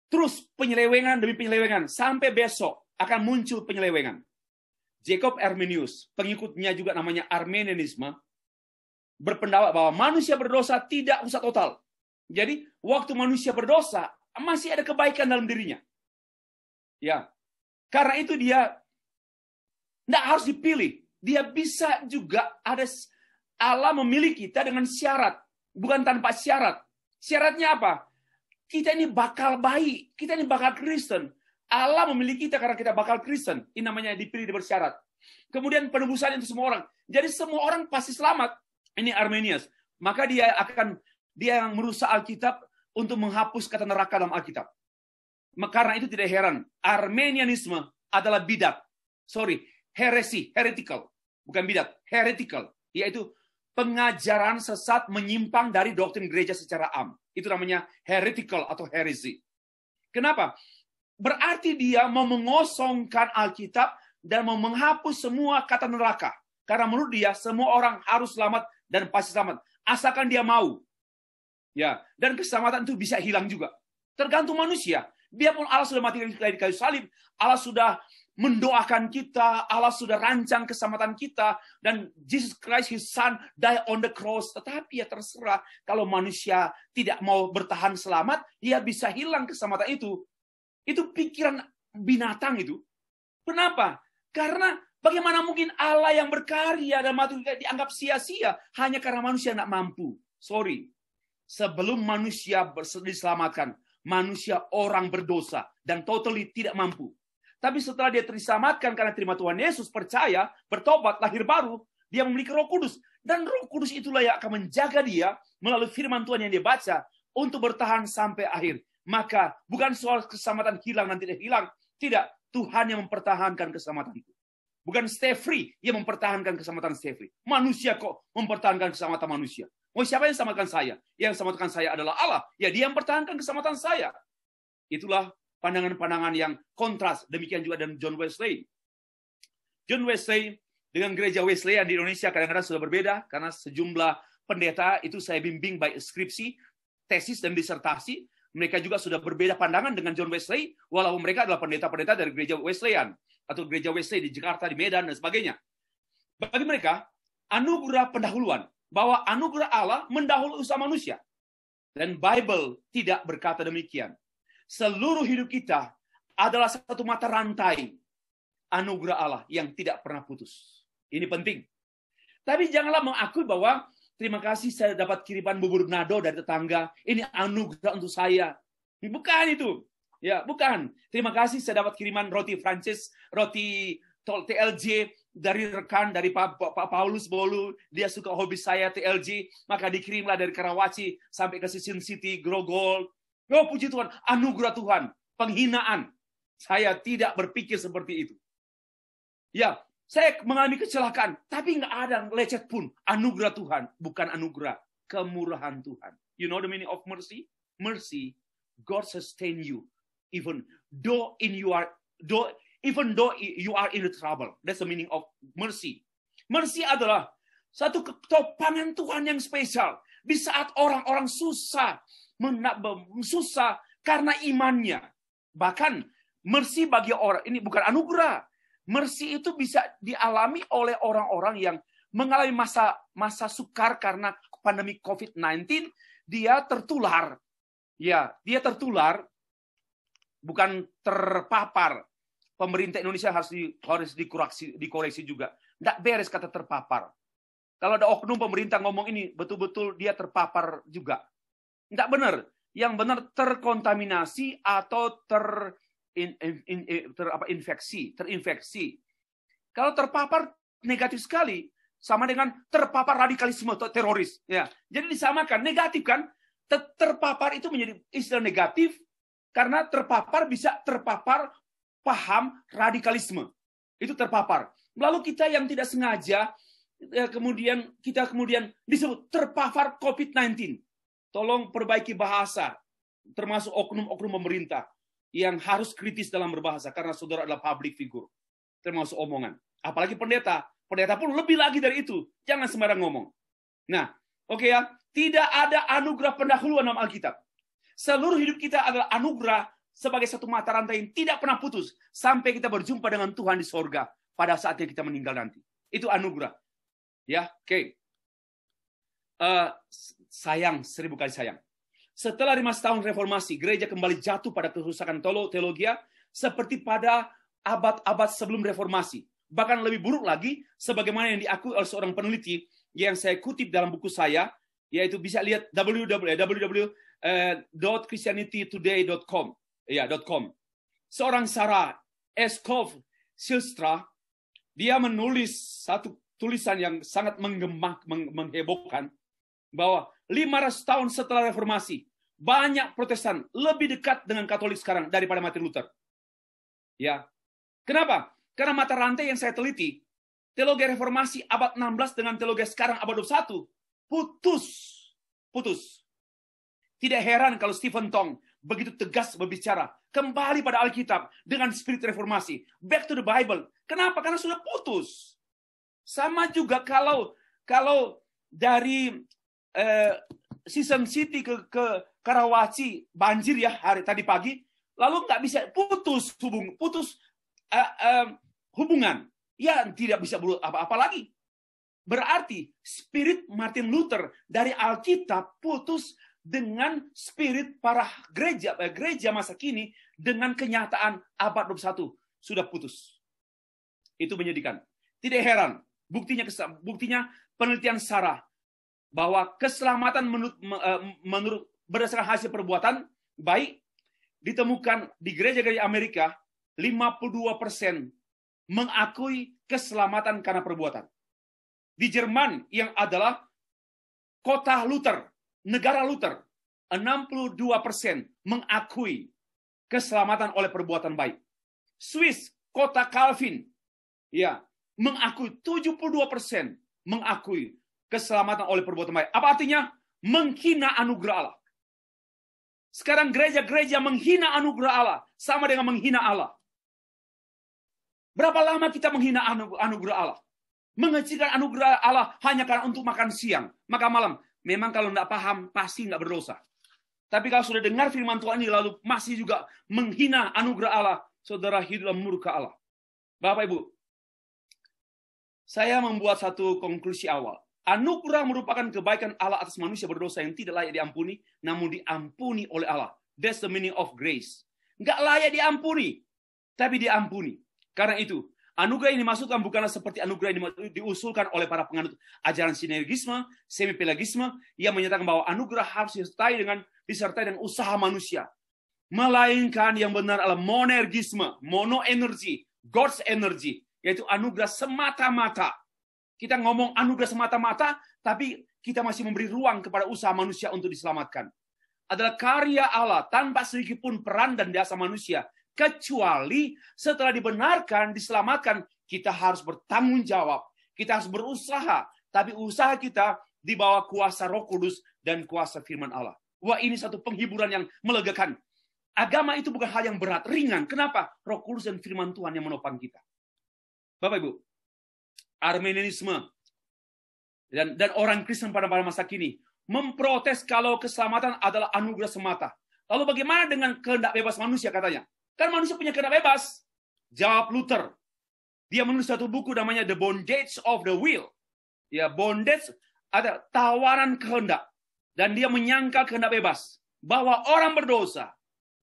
terus penyelewengan demi penyelewengan. Sampai besok akan muncul penyelewengan. Jacob Arminius, pengikutnya juga namanya Arminianisme, berpendapat bahwa manusia berdosa tidak rusak total. Jadi, waktu manusia berdosa, masih ada kebaikan dalam dirinya. Ya, karena itu dia tidak harus dipilih. Dia bisa juga Allah memilih kita dengan syarat. Bukan tanpa syarat. Syaratnya apa? Kita ini bakal baik. Kita ini bakal Kristen. Allah memilih kita karena kita bakal Kristen. Ini namanya dipilih bersyarat. Kemudian penebusan itu semua orang. Jadi semua orang pasti selamat. Ini Arminius. Maka dia yang merusak Alkitab untuk menghapus kata neraka dalam Alkitab. Karena itu tidak heran, Armenianisme adalah bidat. Heretical. Bukan bidat, heretical. Yaitu pengajaran sesat menyimpang dari doktrin gereja secara am. Itu namanya heretical atau heresy. Kenapa? Berarti dia mau mengosongkan Alkitab dan mau menghapus semua kata neraka. Karena menurut dia semua orang harus selamat dan pasti selamat. Asalkan dia mau. Ya, dan keselamatan itu bisa hilang juga. Tergantung manusia. Biarpun Allah sudah mati di kayu salib, Allah sudah mendoakan kita, Allah sudah rancang keselamatan kita, dan Jesus Christ, His Son, die on the cross. Tetapi ya terserah, kalau manusia tidak mau bertahan selamat, ya bisa hilang keselamatan itu. Itu pikiran binatang itu. Kenapa? Karena bagaimana mungkin Allah yang berkarya dan mati dianggap sia-sia hanya karena manusia tidak mampu. Sebelum manusia diselamatkan, manusia orang berdosa dan totally tidak mampu. Tapi setelah dia diselamatkan karena terima Tuhan Yesus, percaya, bertobat, lahir baru, dia memiliki Roh Kudus. Dan Roh Kudus itulah yang akan menjaga dia melalui firman Tuhan yang dia baca untuk bertahan sampai akhir. Maka bukan soal keselamatan hilang dan tidak hilang. Tidak, Tuhan yang mempertahankan keselamatan itu. Bukan stay free yang mempertahankan keselamatan stay free. Manusia kok mempertahankan keselamatan manusia. Oh, siapa yang selamatkan saya? Yang selamatkan saya adalah Allah. Ya, dia yang mempertahankan keselamatan saya. Itulah pandangan-pandangan yang kontras. Demikian juga dengan John Wesley. John Wesley dengan gereja Wesleyan di Indonesia kadang-kadang sudah berbeda. Karena sejumlah pendeta itu saya bimbing baik skripsi, tesis, dan disertasi. Mereka juga sudah berbeda pandangan dengan John Wesley. Walaupun mereka adalah pendeta-pendeta dari gereja Wesleyan. Atau gereja Wesley di Jakarta, di Medan, dan sebagainya. Bagi mereka, anugerah pendahuluan. Bahwa anugerah Allah mendahului usaha manusia. Dan Bible tidak berkata demikian. Seluruh hidup kita adalah satu mata rantai anugerah Allah yang tidak pernah putus. Ini penting. Tapi janganlah mengakui bahwa terima kasih saya dapat kiriman bubur nado dari tetangga. Ini anugerah untuk saya. Bukan itu. Ya, bukan. Terima kasih saya dapat kiriman roti Prancis, roti TLJ dari rekan dari Pak Paulus Bolu. Dia suka hobi saya TLJ, maka dikirimlah dari Karawaci sampai ke Sisin City, Grogol. Oh, puji Tuhan, anugerah Tuhan, penghinaan. Saya tidak berpikir seperti itu. Ya, saya mengalami kecelakaan, tapi nggak ada lecet pun. Anugerah Tuhan, bukan anugerah, kemurahan Tuhan. You know the meaning of mercy? Mercy, God sustain you, even though you are in the trouble. That's the meaning of mercy. Mercy adalah satu ketopangan Tuhan yang spesial di saat orang-orang susah karena imannya. Bahkan mercy bagi orang ini bukan anugerah. Mercy itu bisa dialami oleh orang-orang yang mengalami masa sukar karena pandemi COVID-19. Dia tertular. Ya, dia tertular, bukan terpapar. Pemerintah Indonesia harus dikoreksi juga. Tidak beres kata terpapar. Kalau ada oknum pemerintah ngomong ini, betul-betul dia terpapar juga. Tidak benar. Yang benar terkontaminasi atau terinfeksi. Kalau terpapar negatif sekali, sama dengan terpapar radikalisme atau teroris. Ya. Jadi disamakan, negatif kan? Terpapar itu menjadi istilah negatif, karena terpapar bisa terpapar paham radikalisme. Itu terpapar. Lalu kita yang tidak sengaja, kita kemudian disebut terpapar COVID-19. Tolong perbaiki bahasa, termasuk oknum-oknum pemerintah yang harus kritis dalam berbahasa, karena saudara adalah public figure, termasuk omongan. Apalagi pendeta pun lebih lagi dari itu. Jangan sembarang ngomong. Nah, oke ya, tidak ada anugerah pendahuluan dalam Alkitab. Seluruh hidup kita adalah anugerah sebagai satu mata rantai yang tidak pernah putus sampai kita berjumpa dengan Tuhan di sorga pada saatnya kita meninggal nanti. Itu anugerah. Ya, oke. Sayang, 1000 kali sayang. Setelah 5 tahun reformasi, gereja kembali jatuh pada kerusakan teologi seperti pada abad-abad sebelum reformasi. Bahkan lebih buruk lagi, sebagaimana yang diakui oleh seorang peneliti yang saya kutip dalam buku saya, yaitu bisa lihat www.christianitytoday.com. Seorang Sarah Eskov Silstra, dia menulis satu tulisan yang sangat menghebohkan, bahwa 500 tahun setelah reformasi, banyak Protestan lebih dekat dengan Katolik sekarang daripada Martin Luther. Ya. Kenapa? Karena mata rantai yang saya teliti, teologi reformasi abad 16 dengan teologi sekarang abad 21 putus. Tidak heran kalau Stephen Tong begitu tegas berbicara kembali pada Alkitab dengan spirit reformasi, back to the Bible. Kenapa? Karena sudah putus. Sama juga kalau dari Season City ke Karawaci banjir ya hari tadi pagi, lalu nggak bisa putus hubungan, ya tidak bisa apa-apa lagi. Berarti spirit Martin Luther dari Alkitab putus dengan spirit para gereja masa kini dengan kenyataan abad 21 sudah putus. Itu menyedihkan. Tidak heran, buktinya penelitian Sarah bahwa keselamatan menurut berdasarkan hasil perbuatan baik ditemukan di gereja-gereja Amerika 52% mengakui keselamatan karena perbuatan. Di Jerman yang adalah kota Luther, negara Luther, 62% mengakui keselamatan oleh perbuatan baik. Swiss, kota Calvin, ya, mengakui 72% mengakui keselamatan oleh perbuatan baik. Apa artinya? Menghina anugerah Allah. Sekarang gereja-gereja menghina anugerah Allah sama dengan menghina Allah. Berapa lama kita menghina anugerah Allah? Mengecilkan anugerah Allah hanya karena untuk makan siang, makan malam. Memang kalau tidak paham, pasti tidak berdosa. Tapi kalau sudah dengar firman Tuhan ini, lalu masih juga menghina anugerah Allah, saudara hidup dalam murka Allah. Bapak Ibu, saya membuat satu konklusi awal. Anugerah merupakan kebaikan Allah atas manusia berdosa yang tidak layak diampuni, namun diampuni oleh Allah. That's the meaning of grace. Nggak layak diampuni, tapi diampuni. Karena itu, anugerah ini dimaksudkan bukanlah seperti anugerah yang diusulkan oleh para penganut ajaran sinergisme, semi-pelagisme, yang menyatakan bahwa anugerah harus disertai dengan usaha manusia. Melainkan yang benar adalah monergisme, monoenergi, God's energy, yaitu anugerah semata-mata. Kita ngomong anugerah semata-mata, tapi kita masih memberi ruang kepada usaha manusia untuk diselamatkan. Adalah karya Allah tanpa sedikit pun peran dan jasa manusia. Kecuali setelah dibenarkan, diselamatkan, kita harus bertanggung jawab. Kita harus berusaha. Tapi usaha kita di bawah kuasa Roh Kudus dan kuasa firman Allah. Wah, ini satu penghiburan yang melegakan. Agama itu bukan hal yang berat, ringan. Kenapa? Roh Kudus dan firman Tuhan yang menopang kita. Bapak Ibu, Arminianisme dan orang Kristen pada masa kini memprotes kalau keselamatan adalah anugerah semata. Lalu bagaimana dengan kehendak bebas manusia katanya? Kan manusia punya kehendak bebas. Jawab Luther. Dia menulis satu buku namanya The Bondage of the Will. Ya, bondage ada tawaran kehendak. Dan dia menyangkal kehendak bebas. Bahwa orang berdosa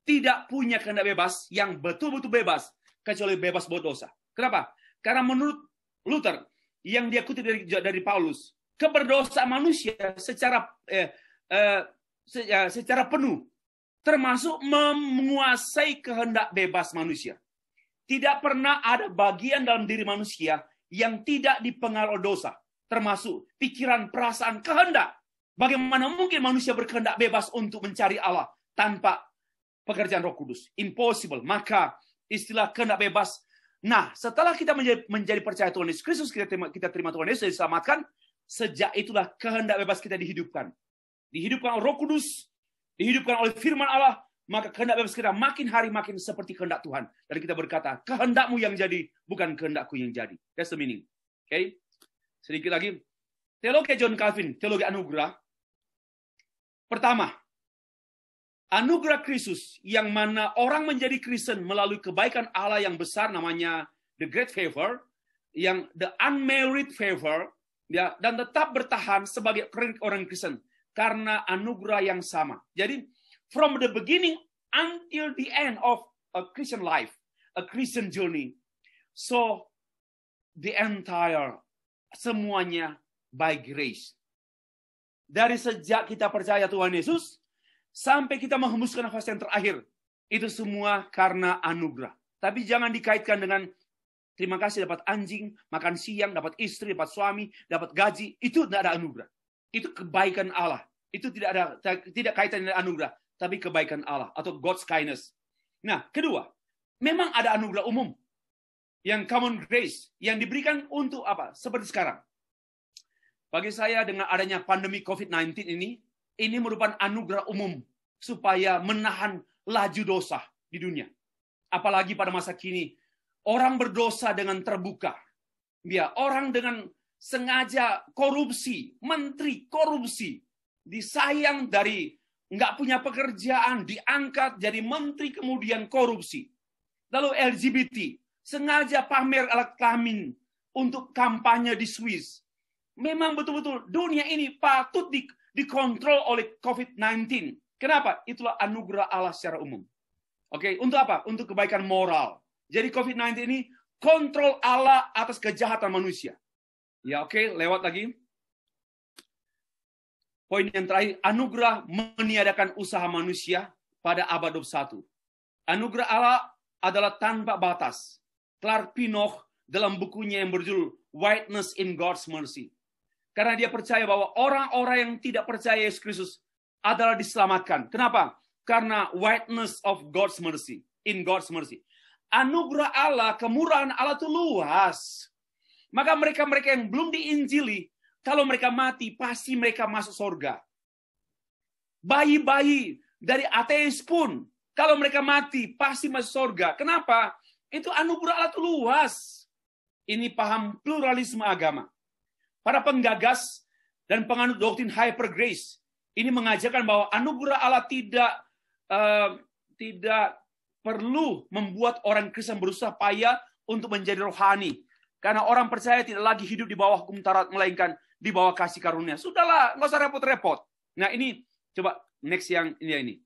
tidak punya kehendak bebas yang betul-betul bebas. Kecuali bebas berdosa. Kenapa? Karena menurut Luther, yang dia kutip dari Paulus, keberdosaan manusia secara penuh, termasuk menguasai kehendak bebas manusia. Tidak pernah ada bagian dalam diri manusia yang tidak dipengaruhi dosa, termasuk pikiran, perasaan, kehendak. Bagaimana mungkin manusia berkehendak bebas untuk mencari Allah tanpa pekerjaan Roh Kudus? Impossible. Maka istilah kehendak bebas. Nah, setelah kita menjadi percaya Tuhan Yesus Kristus, kita terima Tuhan Yesus, diselamatkan, sejak itulah kehendak bebas kita dihidupkan. Dihidupkan oleh Roh Kudus, dihidupkan oleh firman Allah, maka kehendak bebas kita makin hari makin seperti kehendak Tuhan. Dan kita berkata, kehendakmu yang jadi, bukan kehendakku yang jadi. That's the meaning. Okay? Sedikit lagi. Teologi John Calvin, teologi anugerah. Pertama, anugerah Kristus yang mana orang menjadi Kristen melalui kebaikan Allah yang besar namanya the great favor, yang the unmerited favor, ya, dan tetap bertahan sebagai orang Kristen karena anugerah yang sama. Jadi from the beginning until the end of a Christian life, a Christian journey, so the entire semuanya by grace. Dari sejak kita percaya Tuhan Yesus sampai kita menghembuskan nafas yang terakhir. Itu semua karena anugerah. Tapi jangan dikaitkan dengan terima kasih dapat anjing, makan siang, dapat istri, dapat suami, dapat gaji. Itu tidak ada anugerah. Itu kebaikan Allah. Itu tidak kaitan dengan anugerah. tapi kebaikan Allah atau God's kindness. Nah, kedua, memang ada anugerah umum yang common grace yang diberikan untuk apa? Seperti sekarang. Bagi saya dengan adanya pandemi COVID-19 ini merupakan anugerah umum supaya menahan laju dosa di dunia. Apalagi pada masa kini, orang berdosa dengan terbuka. Ya, orang dengan sengaja korupsi, menteri korupsi, disayang dari nggak punya pekerjaan, diangkat jadi menteri kemudian korupsi. Lalu LGBT, sengaja pamer alat kelamin untuk kampanye di Swiss. Memang betul-betul dunia ini patut dikontrol oleh COVID-19. Kenapa? Itulah anugerah Allah secara umum. Oke, untuk apa? Untuk kebaikan moral. Jadi COVID-19 ini kontrol Allah atas kejahatan manusia. Ya, oke, lewat lagi. Poin yang terakhir, anugerah meniadakan usaha manusia pada abad 21. Anugerah Allah adalah tanpa batas. Clark Pinnock dalam bukunya yang berjudul Whiteness in God's Mercy. Karena dia percaya bahwa orang-orang yang tidak percaya Yesus Kristus adalah diselamatkan. Kenapa? Karena whiteness of God's mercy, in God's mercy. Anugerah Allah, kemurahan Allah itu luas. Maka mereka-mereka yang belum diinjili, kalau mereka mati, pasti mereka masuk surga. Bayi-bayi dari ateis pun, kalau mereka mati, pasti masuk surga. Kenapa? Itu anugerah Allah itu luas. Ini paham pluralisme agama. Para penggagas dan penganut doktrin hyper grace ini mengajarkan bahwa anugerah Allah tidak perlu membuat orang Kristen berusaha payah untuk menjadi rohani. Karena orang percaya tidak lagi hidup di bawah hukum Taurat, melainkan di bawah kasih karunia. Sudahlah, nggak usah repot-repot. Nah ini, coba next yang ini.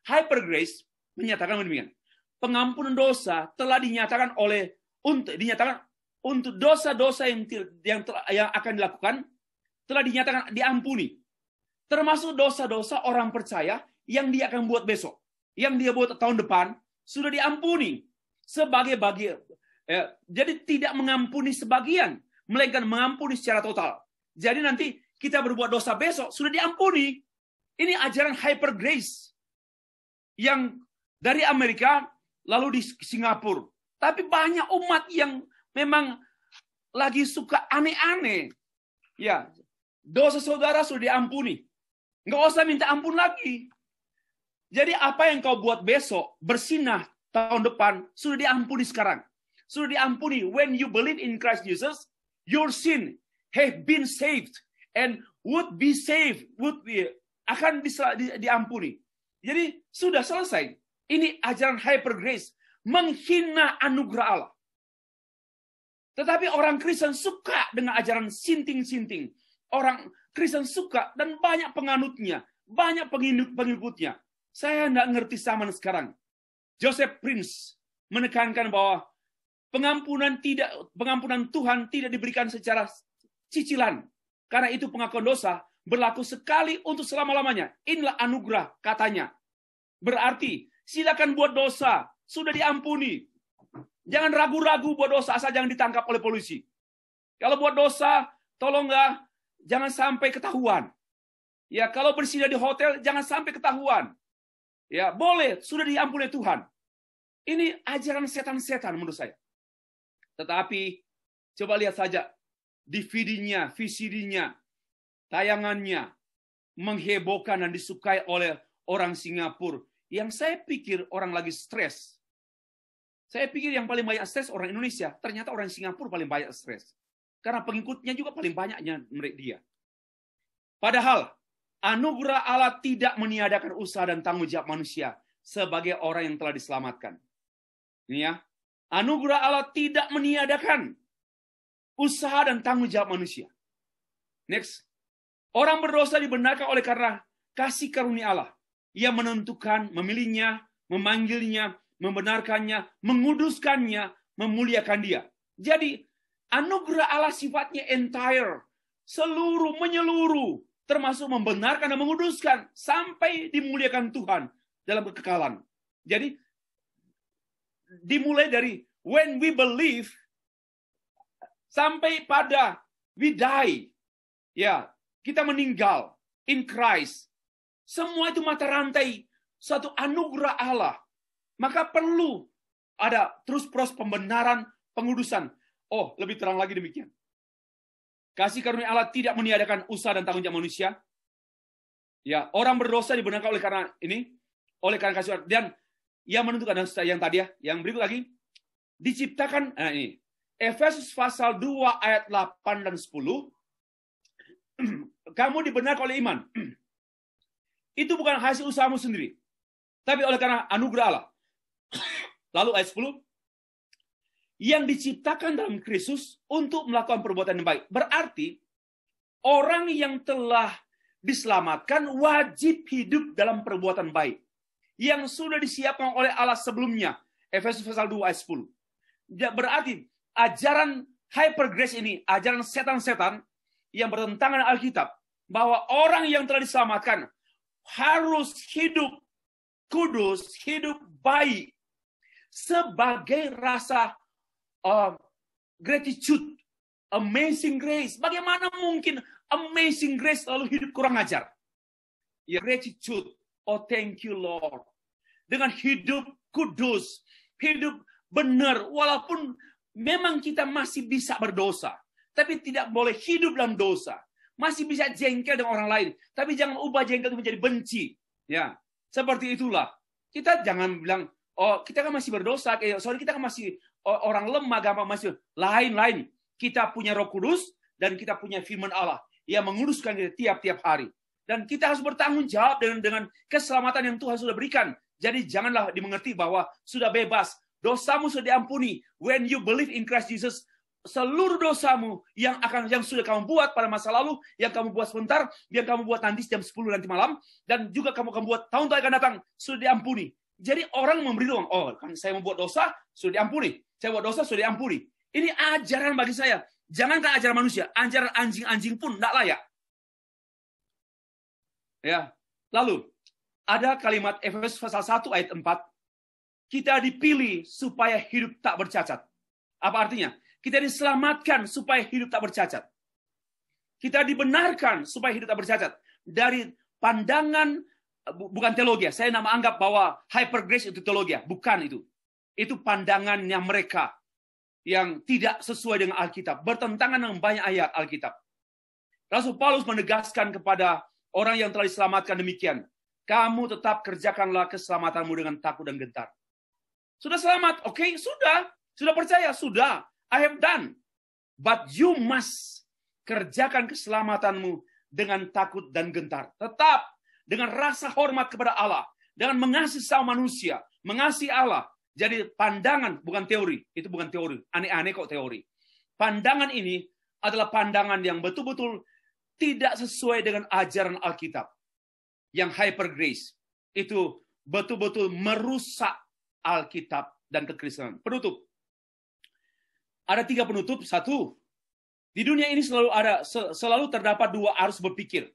Hyper grace menyatakan demikian. Pengampunan dosa telah dinyatakan untuk dosa-dosa yang akan dilakukan telah dinyatakan diampuni. Termasuk dosa-dosa orang percaya yang dia akan buat besok. Yang dia buat tahun depan sudah diampuni. Jadi tidak mengampuni sebagian, melainkan mengampuni secara total. Jadi nanti kita berbuat dosa besok sudah diampuni. Ini ajaran hyper grace yang dari Amerika lalu di Singapura. Tapi banyak umat yang memang lagi suka aneh-aneh. Ya, dosa saudara sudah diampuni. Nggak usah minta ampun lagi. Jadi apa yang kau buat besok, bersinah tahun depan, sudah diampuni sekarang. Sudah diampuni. When you believe in Christ Jesus, your sin have been saved and would be saved, akan diampuni. Jadi sudah selesai. Ini ajaran hyper grace, menghina anugerah Allah. Tetapi orang Kristen suka dengan ajaran sinting-sinting. Orang Kristen suka dan banyak penganutnya, banyak pengikutnya. Saya tidak ngerti zaman sekarang. Joseph Prince menekankan bahwa pengampunan Tuhan tidak diberikan secara cicilan. Karena itu pengakuan dosa berlaku sekali untuk selama-lamanya. Inilah anugerah katanya. Berarti silakan buat dosa, sudah diampuni. Jangan ragu-ragu buat dosa asal jangan ditangkap oleh polisi. Kalau buat dosa, tolonglah jangan sampai ketahuan. Ya, kalau bersinah di hotel jangan sampai ketahuan. Ya, boleh, sudah diampuni Tuhan. Ini ajaran setan-setan menurut saya. Tetapi coba lihat saja DVD-nya, VCD-nya, tayangannya menghebohkan dan disukai oleh orang Singapura. Yang saya pikir orang lagi stres. Saya pikir yang paling banyak stres orang Indonesia. Ternyata orang Singapura paling banyak stres. Karena pengikutnya juga paling banyaknya dia. Padahal anugerah Allah tidak meniadakan usaha dan tanggung jawab manusia sebagai orang yang telah diselamatkan. Ini ya. Anugerah Allah tidak meniadakan usaha dan tanggung jawab manusia. Next. Orang berdosa dibenarkan oleh karena kasih karunia Allah. Ia menentukan, memilihnya, memanggilnya, membenarkannya, menguduskannya, memuliakan dia. Jadi, anugerah Allah sifatnya entire, seluruh, menyeluruh, termasuk membenarkan dan menguduskan, sampai dimuliakan Tuhan dalam kekekalan. Jadi, dimulai dari when we believe, sampai pada we die. Ya, kita meninggal in Christ. Semua itu mata rantai satu anugerah Allah. Maka perlu ada terus proses pembenaran, pengudusan. Oh, lebih terang lagi demikian. Kasih karunia Allah tidak meniadakan usaha dan tanggung jawab manusia. Ya, orang berdosa dibenarkan oleh karena ini, oleh karena kasih Allah. Dan yang menentukan yang tadi ya, yang berikut lagi diciptakan. Nah ini Efesus pasal 2 ayat 8 dan 10. Kamu dibenarkan oleh iman. Itu bukan hasil usahamu sendiri, tapi oleh karena anugerah Allah. Lalu ayat 10, yang diciptakan dalam Kristus untuk melakukan perbuatan yang baik. Berarti orang yang telah diselamatkan wajib hidup dalam perbuatan baik yang sudah disiapkan oleh Allah sebelumnya. Efesus pasal 2 ayat 10. Berarti ajaran hyper grace ini, ajaran setan-setan yang bertentangan dengan Alkitab, bahwa orang yang telah diselamatkan harus hidup kudus, hidup baik sebagai rasa gratitude, amazing grace. Bagaimana mungkin amazing grace lalu hidup kurang ajar? Ya, gratitude. Oh, thank you Lord. Dengan hidup kudus, hidup benar, walaupun memang kita masih bisa berdosa, tapi tidak boleh hidup dalam dosa. Masih bisa jengkel dengan orang lain, tapi jangan ubah jengkel itu menjadi benci. Ya, seperti itulah. Kita jangan bilang, oh kita kan masih berdosa, soalnya kita kan masih orang lemah, gampang masih lain-lain. Kita punya Roh Kudus dan kita punya firman Allah yang menguduskan kita tiap-tiap hari. Dan kita harus bertanggung jawab dengan keselamatan yang Tuhan sudah berikan. Jadi janganlah dimengerti bahwa sudah bebas, dosamu sudah diampuni. When you believe in Christ Jesus, seluruh dosamu yang sudah kamu buat pada masa lalu, yang kamu buat sebentar, yang kamu buat nanti jam 10 nanti malam, dan juga kamu buat tahun-tahun akan datang, sudah diampuni. Jadi orang memberi ruang, oh kan saya membuat dosa, sudah diampuni. Saya buat dosa, sudah diampuni. Ini ajaran bagi saya. Jangankan ajaran manusia, ajaran anjing-anjing pun tidak layak. Ya. Lalu, ada kalimat Efesus pasal 1 ayat 4. Kita dipilih supaya hidup tak bercacat. Apa artinya? Kita diselamatkan supaya hidup tak bercacat. Kita dibenarkan supaya hidup tak bercacat. Dari pandangan, bukan teologi. Saya anggap bahwa hyper grace itu teologi. Bukan itu. Itu pandangannya mereka yang tidak sesuai dengan Alkitab. Bertentangan dengan banyak ayat Alkitab. Rasul Paulus menegaskan kepada orang yang telah diselamatkan demikian. Kamu tetap kerjakanlah keselamatanmu dengan takut dan gentar. Sudah selamat? Oke, sudah. Sudah percaya? Sudah. I have done. But you must kerjakan keselamatanmu dengan takut dan gentar. Tetap dengan rasa hormat kepada Allah. Dengan mengasihi sama manusia. Mengasihi Allah. Jadi pandangan, bukan teori. Itu bukan teori. Aneh-aneh kok teori. Pandangan ini adalah pandangan yang betul-betul tidak sesuai dengan ajaran Alkitab. Yang hyper grace. Itu betul-betul merusak Alkitab dan kekristenan. Penutup. Ada 3 penutup. 1. Di dunia ini selalu terdapat 2 arus berpikir.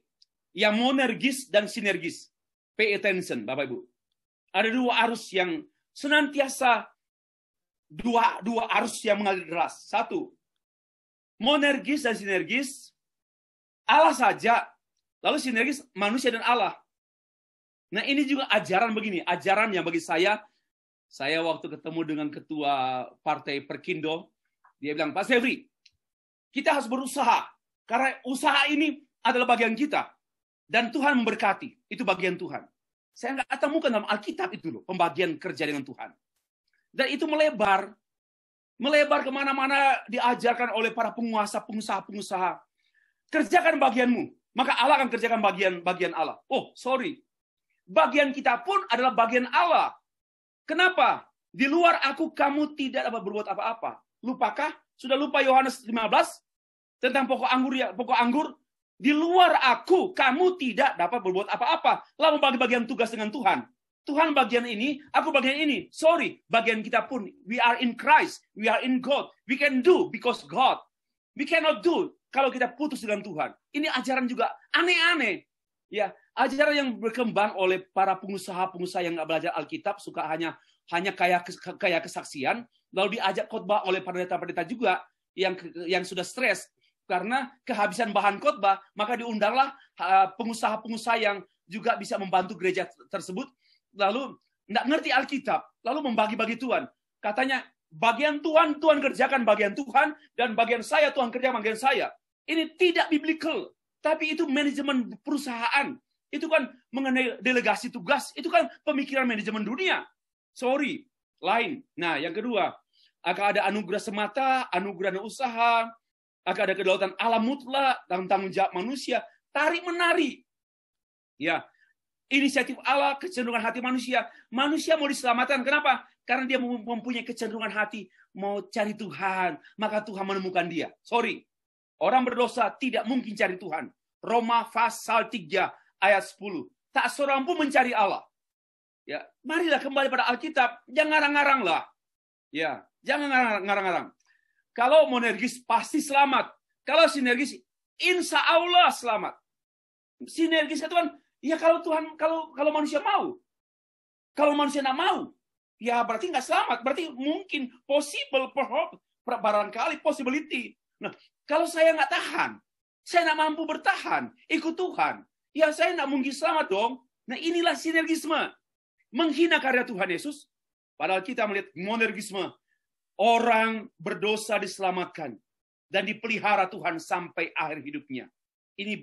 Yang monergis dan sinergis. Pay attention, Bapak Ibu. Ada 2 arus yang senantiasa dua arus yang mengalir deras. 1. Monergis dan sinergis. Allah saja. Lalu sinergis manusia dan Allah. Nah ini juga ajaran begini. Ajaran yang bagi saya waktu ketemu dengan ketua partai Perkindo, dia bilang, Pak Sevri, kita harus berusaha. Karena usaha ini adalah bagian kita. Dan Tuhan memberkati. Itu bagian Tuhan. Saya nggak temukan dalam Alkitab itu loh. Pembagian kerja dengan Tuhan. Dan itu melebar. Melebar kemana-mana diajarkan oleh para pengusaha-pengusaha. Kerjakan bagianmu. Maka Allah akan kerjakan bagian Allah. Oh, sorry. Bagian kita pun adalah bagian Allah. Kenapa? Di luar aku kamu tidak dapat berbuat apa-apa. Lupakah? Sudah lupa Yohanes 15? Tentang pokok anggur. Di luar aku kamu tidak dapat berbuat apa-apa. Lalu bagi bagian tugas dengan Tuhan. Tuhan bagian ini, aku bagian ini. Sorry, bagian kita pun. We are in Christ. We are in God. We can do because God. We cannot do kalau kita putus dengan Tuhan. Ini ajaran juga aneh-aneh. Ya, ajaran yang berkembang oleh para pengusaha-pengusaha yang nggak belajar Alkitab, suka hanya kaya kesaksian, lalu diajak khotbah oleh pendeta-pendeta juga yang sudah stres karena kehabisan bahan khotbah, maka diundanglah pengusaha-pengusaha yang juga bisa membantu gereja tersebut, lalu nggak ngerti Alkitab, lalu membagi-bagi Tuhan. Katanya, bagian Tuhan, Tuhan kerjakan bagian Tuhan, dan bagian saya, Tuhan kerjakan bagian saya. Ini tidak biblical, tapi itu manajemen perusahaan. Itu kan mengenai delegasi tugas, itu kan pemikiran manajemen dunia. Sorry, lain. Nah, yang kedua, akan ada anugerah semata, anugerah dan usaha, akan ada kedaulatan alam mutlak dalam tanggung jawab manusia, tarik-menarik. Ya, inisiatif Allah, kecenderungan hati manusia. Manusia mau diselamatkan, kenapa? Karena dia mempunyai kecenderungan hati mau cari Tuhan, maka Tuhan menemukan dia. Sorry, orang berdosa tidak mungkin cari Tuhan. Roma pasal 3 ayat 10. Tak seorang pun mencari Allah. Ya, marilah kembali pada Alkitab, jangan ngarang-ngarang lah. Ya, jangan ngarang-ngarang. Kalau monergis pasti selamat. Kalau sinergis, insya Allah selamat. Sinergis itu kan, ya kalau Tuhan, kalau manusia mau. Kalau manusia tidak mau, ya berarti nggak selamat. Berarti mungkin, possible, barangkali, possibility. Nah, kalau saya nggak tahan, saya nggak mampu bertahan, ikut Tuhan, ya saya nggak mungkin selamat dong. Nah, inilah sinergisme. Menghina karya Tuhan Yesus, padahal kita melihat monergisme. Orang berdosa diselamatkan dan dipelihara Tuhan sampai akhir hidupnya. Ini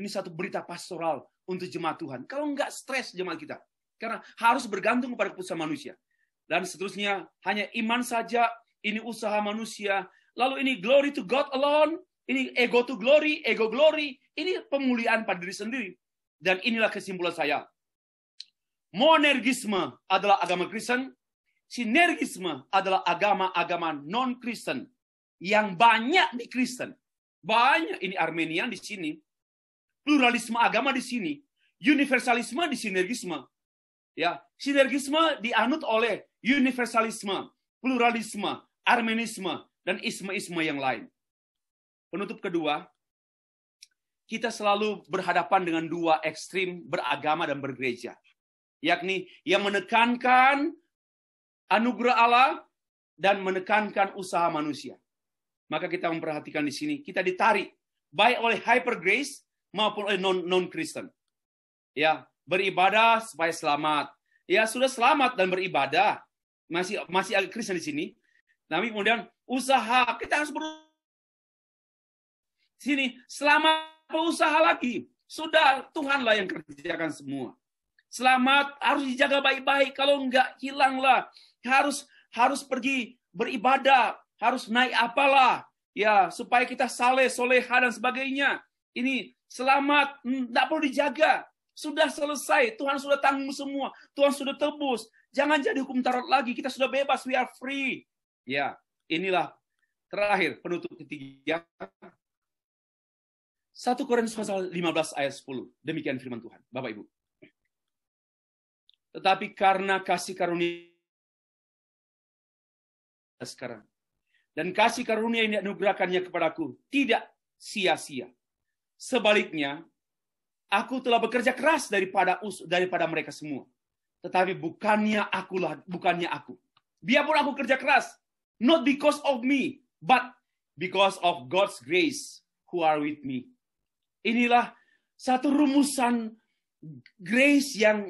satu berita pastoral untuk jemaat Tuhan. Kalau nggak stres jemaat kita, karena harus bergantung kepada keputusan manusia. Dan seterusnya, hanya iman saja, ini usaha manusia. Lalu ini glory to God alone, ini ego to glory, ego glory. Ini pemuliaan pada diri sendiri. Dan inilah kesimpulan saya. Monergisme adalah agama Kristen, sinergisme adalah agama-agama non-Kristen yang banyak di Kristen. Banyak, ini Armenian di sini, pluralisme agama di sini, universalisme di sinergisme. Ya, sinergisme dianut oleh universalisme, pluralisme, armenisme, dan isme-isme yang lain. Penutup kedua, kita selalu berhadapan dengan dua ekstrim beragama dan bergereja. Yakni yang menekankan anugerah Allah dan menekankan usaha manusia. Maka kita memperhatikan di sini, kita ditarik baik oleh hyper grace maupun oleh non-Kristen. Ya, beribadah supaya selamat. Ya, sudah selamat dan beribadah. Masih agak Kristen di sini. Tapi kemudian usaha, kita harus sini selamat berusaha lagi. Sudah, Tuhanlah yang kerjakan semua. Selamat harus dijaga baik-baik, kalau enggak hilanglah. Harus pergi beribadah, harus naik apalah, ya supaya kita saleh, soleha dan sebagainya. Ini selamat, enggak perlu dijaga. Sudah selesai, Tuhan sudah tanggung semua, Tuhan sudah tebus. Jangan jadi hukum Taurat lagi, kita sudah bebas, we are free. Ya, inilah terakhir penutup ketiga. 1 Korintus pasal 15 ayat 10. Demikian firman Tuhan, Bapak Ibu. Tetapi karena kasih karunia sekarang, dan kasih karunia yang dianugerahkannya kepadaku tidak sia-sia. Sebaliknya, aku telah bekerja keras daripada mereka semua. Tetapi bukannya aku. Biarpun aku kerja keras, not because of me, but because of God's grace who are with me. Inilah satu rumusan grace yang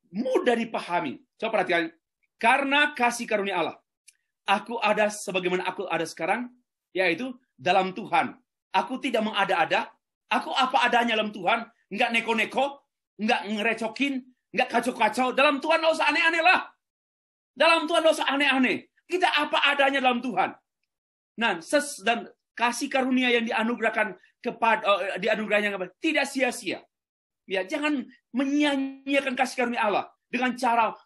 mudah dipahami. Coba perhatikan. Karena kasih karunia Allah, aku ada sebagaimana aku ada sekarang, yaitu dalam Tuhan. Aku tidak mengada-ada. Aku apa adanya dalam Tuhan. Enggak neko-neko, enggak ngerecokin, enggak kacau-kacau. Dalam Tuhan enggak usah aneh-aneh lah. Dalam Tuhan enggak usah aneh-aneh. Kita apa adanya dalam Tuhan. Nah, dan kasih karunia yang dianugerahkan dianugerahnya tidak sia-sia. Ya, jangan menyia-nyiakan kasih karunia Allah dengan cara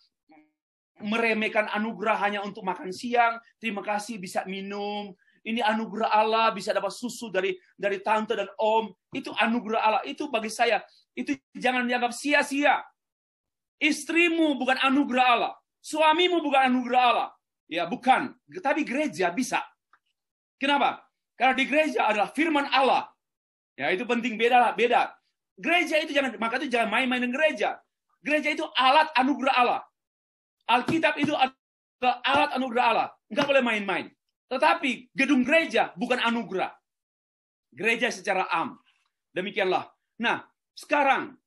meremehkan anugerah hanya untuk makan siang. Terima kasih bisa minum. Ini anugerah Allah, bisa dapat susu dari tante dan om. Itu anugerah Allah. Itu bagi saya, itu jangan dianggap sia-sia. Istrimu bukan anugerah Allah. Suamimu bukan anugerah Allah. Ya, bukan. Tapi gereja bisa. Kenapa? Karena di gereja adalah firman Allah. Ya, itu penting, beda. Gereja itu maka itu jangan main-main dengan gereja. Gereja itu alat anugerah Allah. Alkitab itu adalah alat anugerah Allah. Enggak boleh main-main. Tetapi gedung gereja bukan anugerah. Gereja secara am. Demikianlah. Nah, Sekarang,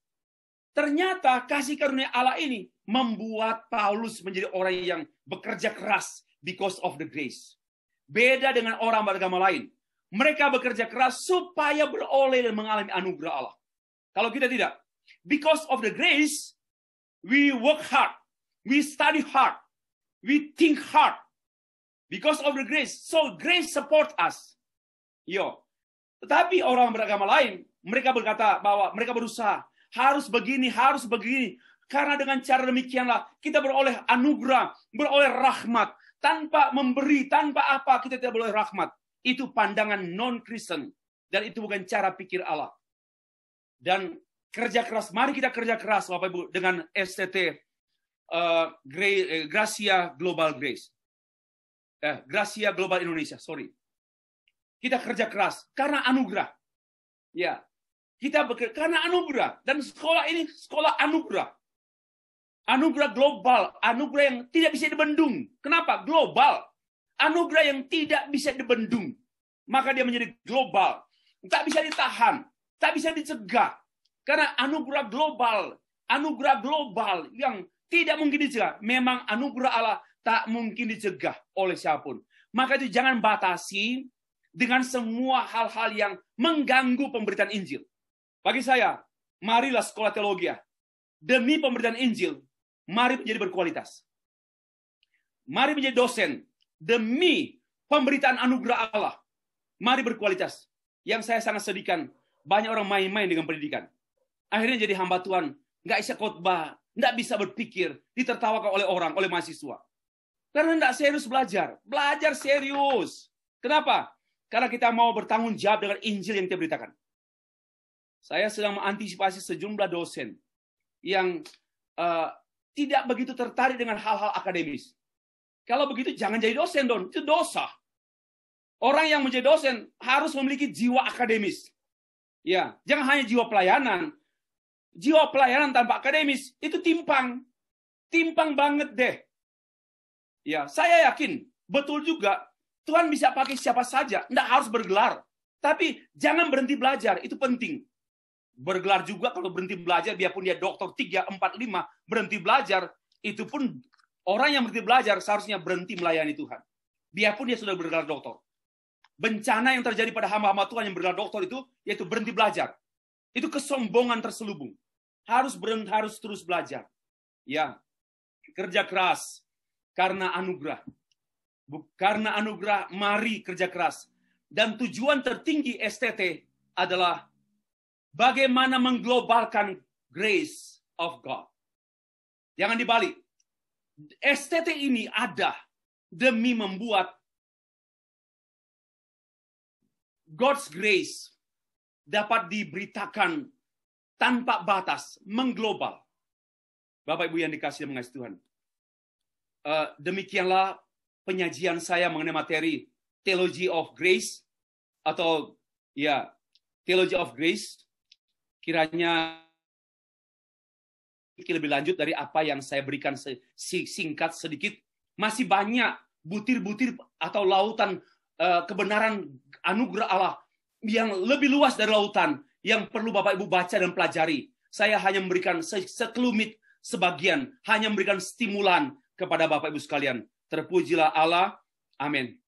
ternyata kasih karunia Allah ini membuat Paulus menjadi orang yang bekerja keras because of the grace. Beda dengan orang beragama lain. Mereka bekerja keras supaya beroleh dan mengalami anugerah Allah. Kalau kita tidak. Because of the grace, we work hard. We study hard. We think hard. Because of the grace. So grace support us. Tetapi orang beragama lain, mereka berkata bahwa mereka berusaha. Harus begini. Karena dengan cara demikianlah kita beroleh anugerah, beroleh rahmat. Tanpa memberi, tanpa apa, kita tidak beroleh rahmat. Itu pandangan non-Kristen. Dan itu bukan cara pikir Allah. Dan kerja keras, mari kita kerja keras Bapak Ibu dengan STT Gracia Global Grace. Gracia Global Indonesia, sorry. Kita kerja keras karena anugerah. Ya, kita bekerja karena anugerah. Dan sekolah ini sekolah anugerah. Anugerah global, anugerah yang tidak bisa dibendung. Kenapa? Global. Anugerah yang tidak bisa dibendung. Maka dia menjadi global. Tak bisa ditahan. Tak bisa dicegah. Karena anugerah global yang tidak mungkin dicegah. Memang anugerah Allah tak mungkin dicegah oleh siapapun. Maka itu jangan batasi dengan semua hal-hal yang mengganggu pemberitaan Injil. Bagi saya, marilah sekolah teologi. Demi pemberitaan Injil, mari menjadi berkualitas. Mari menjadi dosen. Demi pemberitaan anugerah Allah, mari berkualitas. Yang saya sangat sedihkan, banyak orang main-main dengan pendidikan. Akhirnya jadi hamba Tuhan, nggak bisa khotbah, nggak bisa berpikir, ditertawakan oleh orang, oleh mahasiswa. Karena nggak serius belajar. Belajar serius. Kenapa? Karena kita mau bertanggung jawab dengan Injil yang kita beritakan. Saya sedang mengantisipasi sejumlah dosen yang tidak begitu tertarik dengan hal-hal akademis. Kalau begitu jangan jadi dosen, Don. Itu dosa. Orang yang menjadi dosen harus memiliki jiwa akademis. Ya, jangan hanya jiwa pelayanan. Jiwa pelayanan tanpa akademis itu timpang. Timpang banget deh. Ya, saya yakin betul juga Tuhan bisa pakai siapa saja, enggak harus bergelar. Tapi jangan berhenti belajar, itu penting. Bergelar juga kalau berhenti belajar, biarpun dia doktor 3, 4, 5, berhenti belajar, itu pun orang yang berhenti belajar seharusnya berhenti melayani Tuhan. Biarpun dia sudah bergelar doktor. Bencana yang terjadi pada hamba-hamba Tuhan yang bergelar doktor itu, yaitu berhenti belajar. Itu kesombongan terselubung. Harus terus belajar. Ya, kerja keras karena anugerah. Karena anugerah, mari kerja keras. Dan tujuan tertinggi STT adalah bagaimana mengglobalkan grace of God. Jangan dibalik. STT ini ada demi membuat God's grace dapat diberitakan tanpa batas, mengglobal. Bapak Ibu yang dikasihi dan mengasihi Tuhan. Demikianlah penyajian saya mengenai materi Theology of Grace atau ya Theology of Grace. Kiranya lebih lanjut dari apa yang saya berikan singkat sedikit. Masih banyak butir-butir atau lautan kebenaran anugerah Allah yang lebih luas dari lautan yang perlu Bapak Ibu baca dan pelajari. Saya hanya memberikan sekelumit sebagian, hanya memberikan stimulan kepada Bapak Ibu sekalian. Terpujilah Allah. Amin.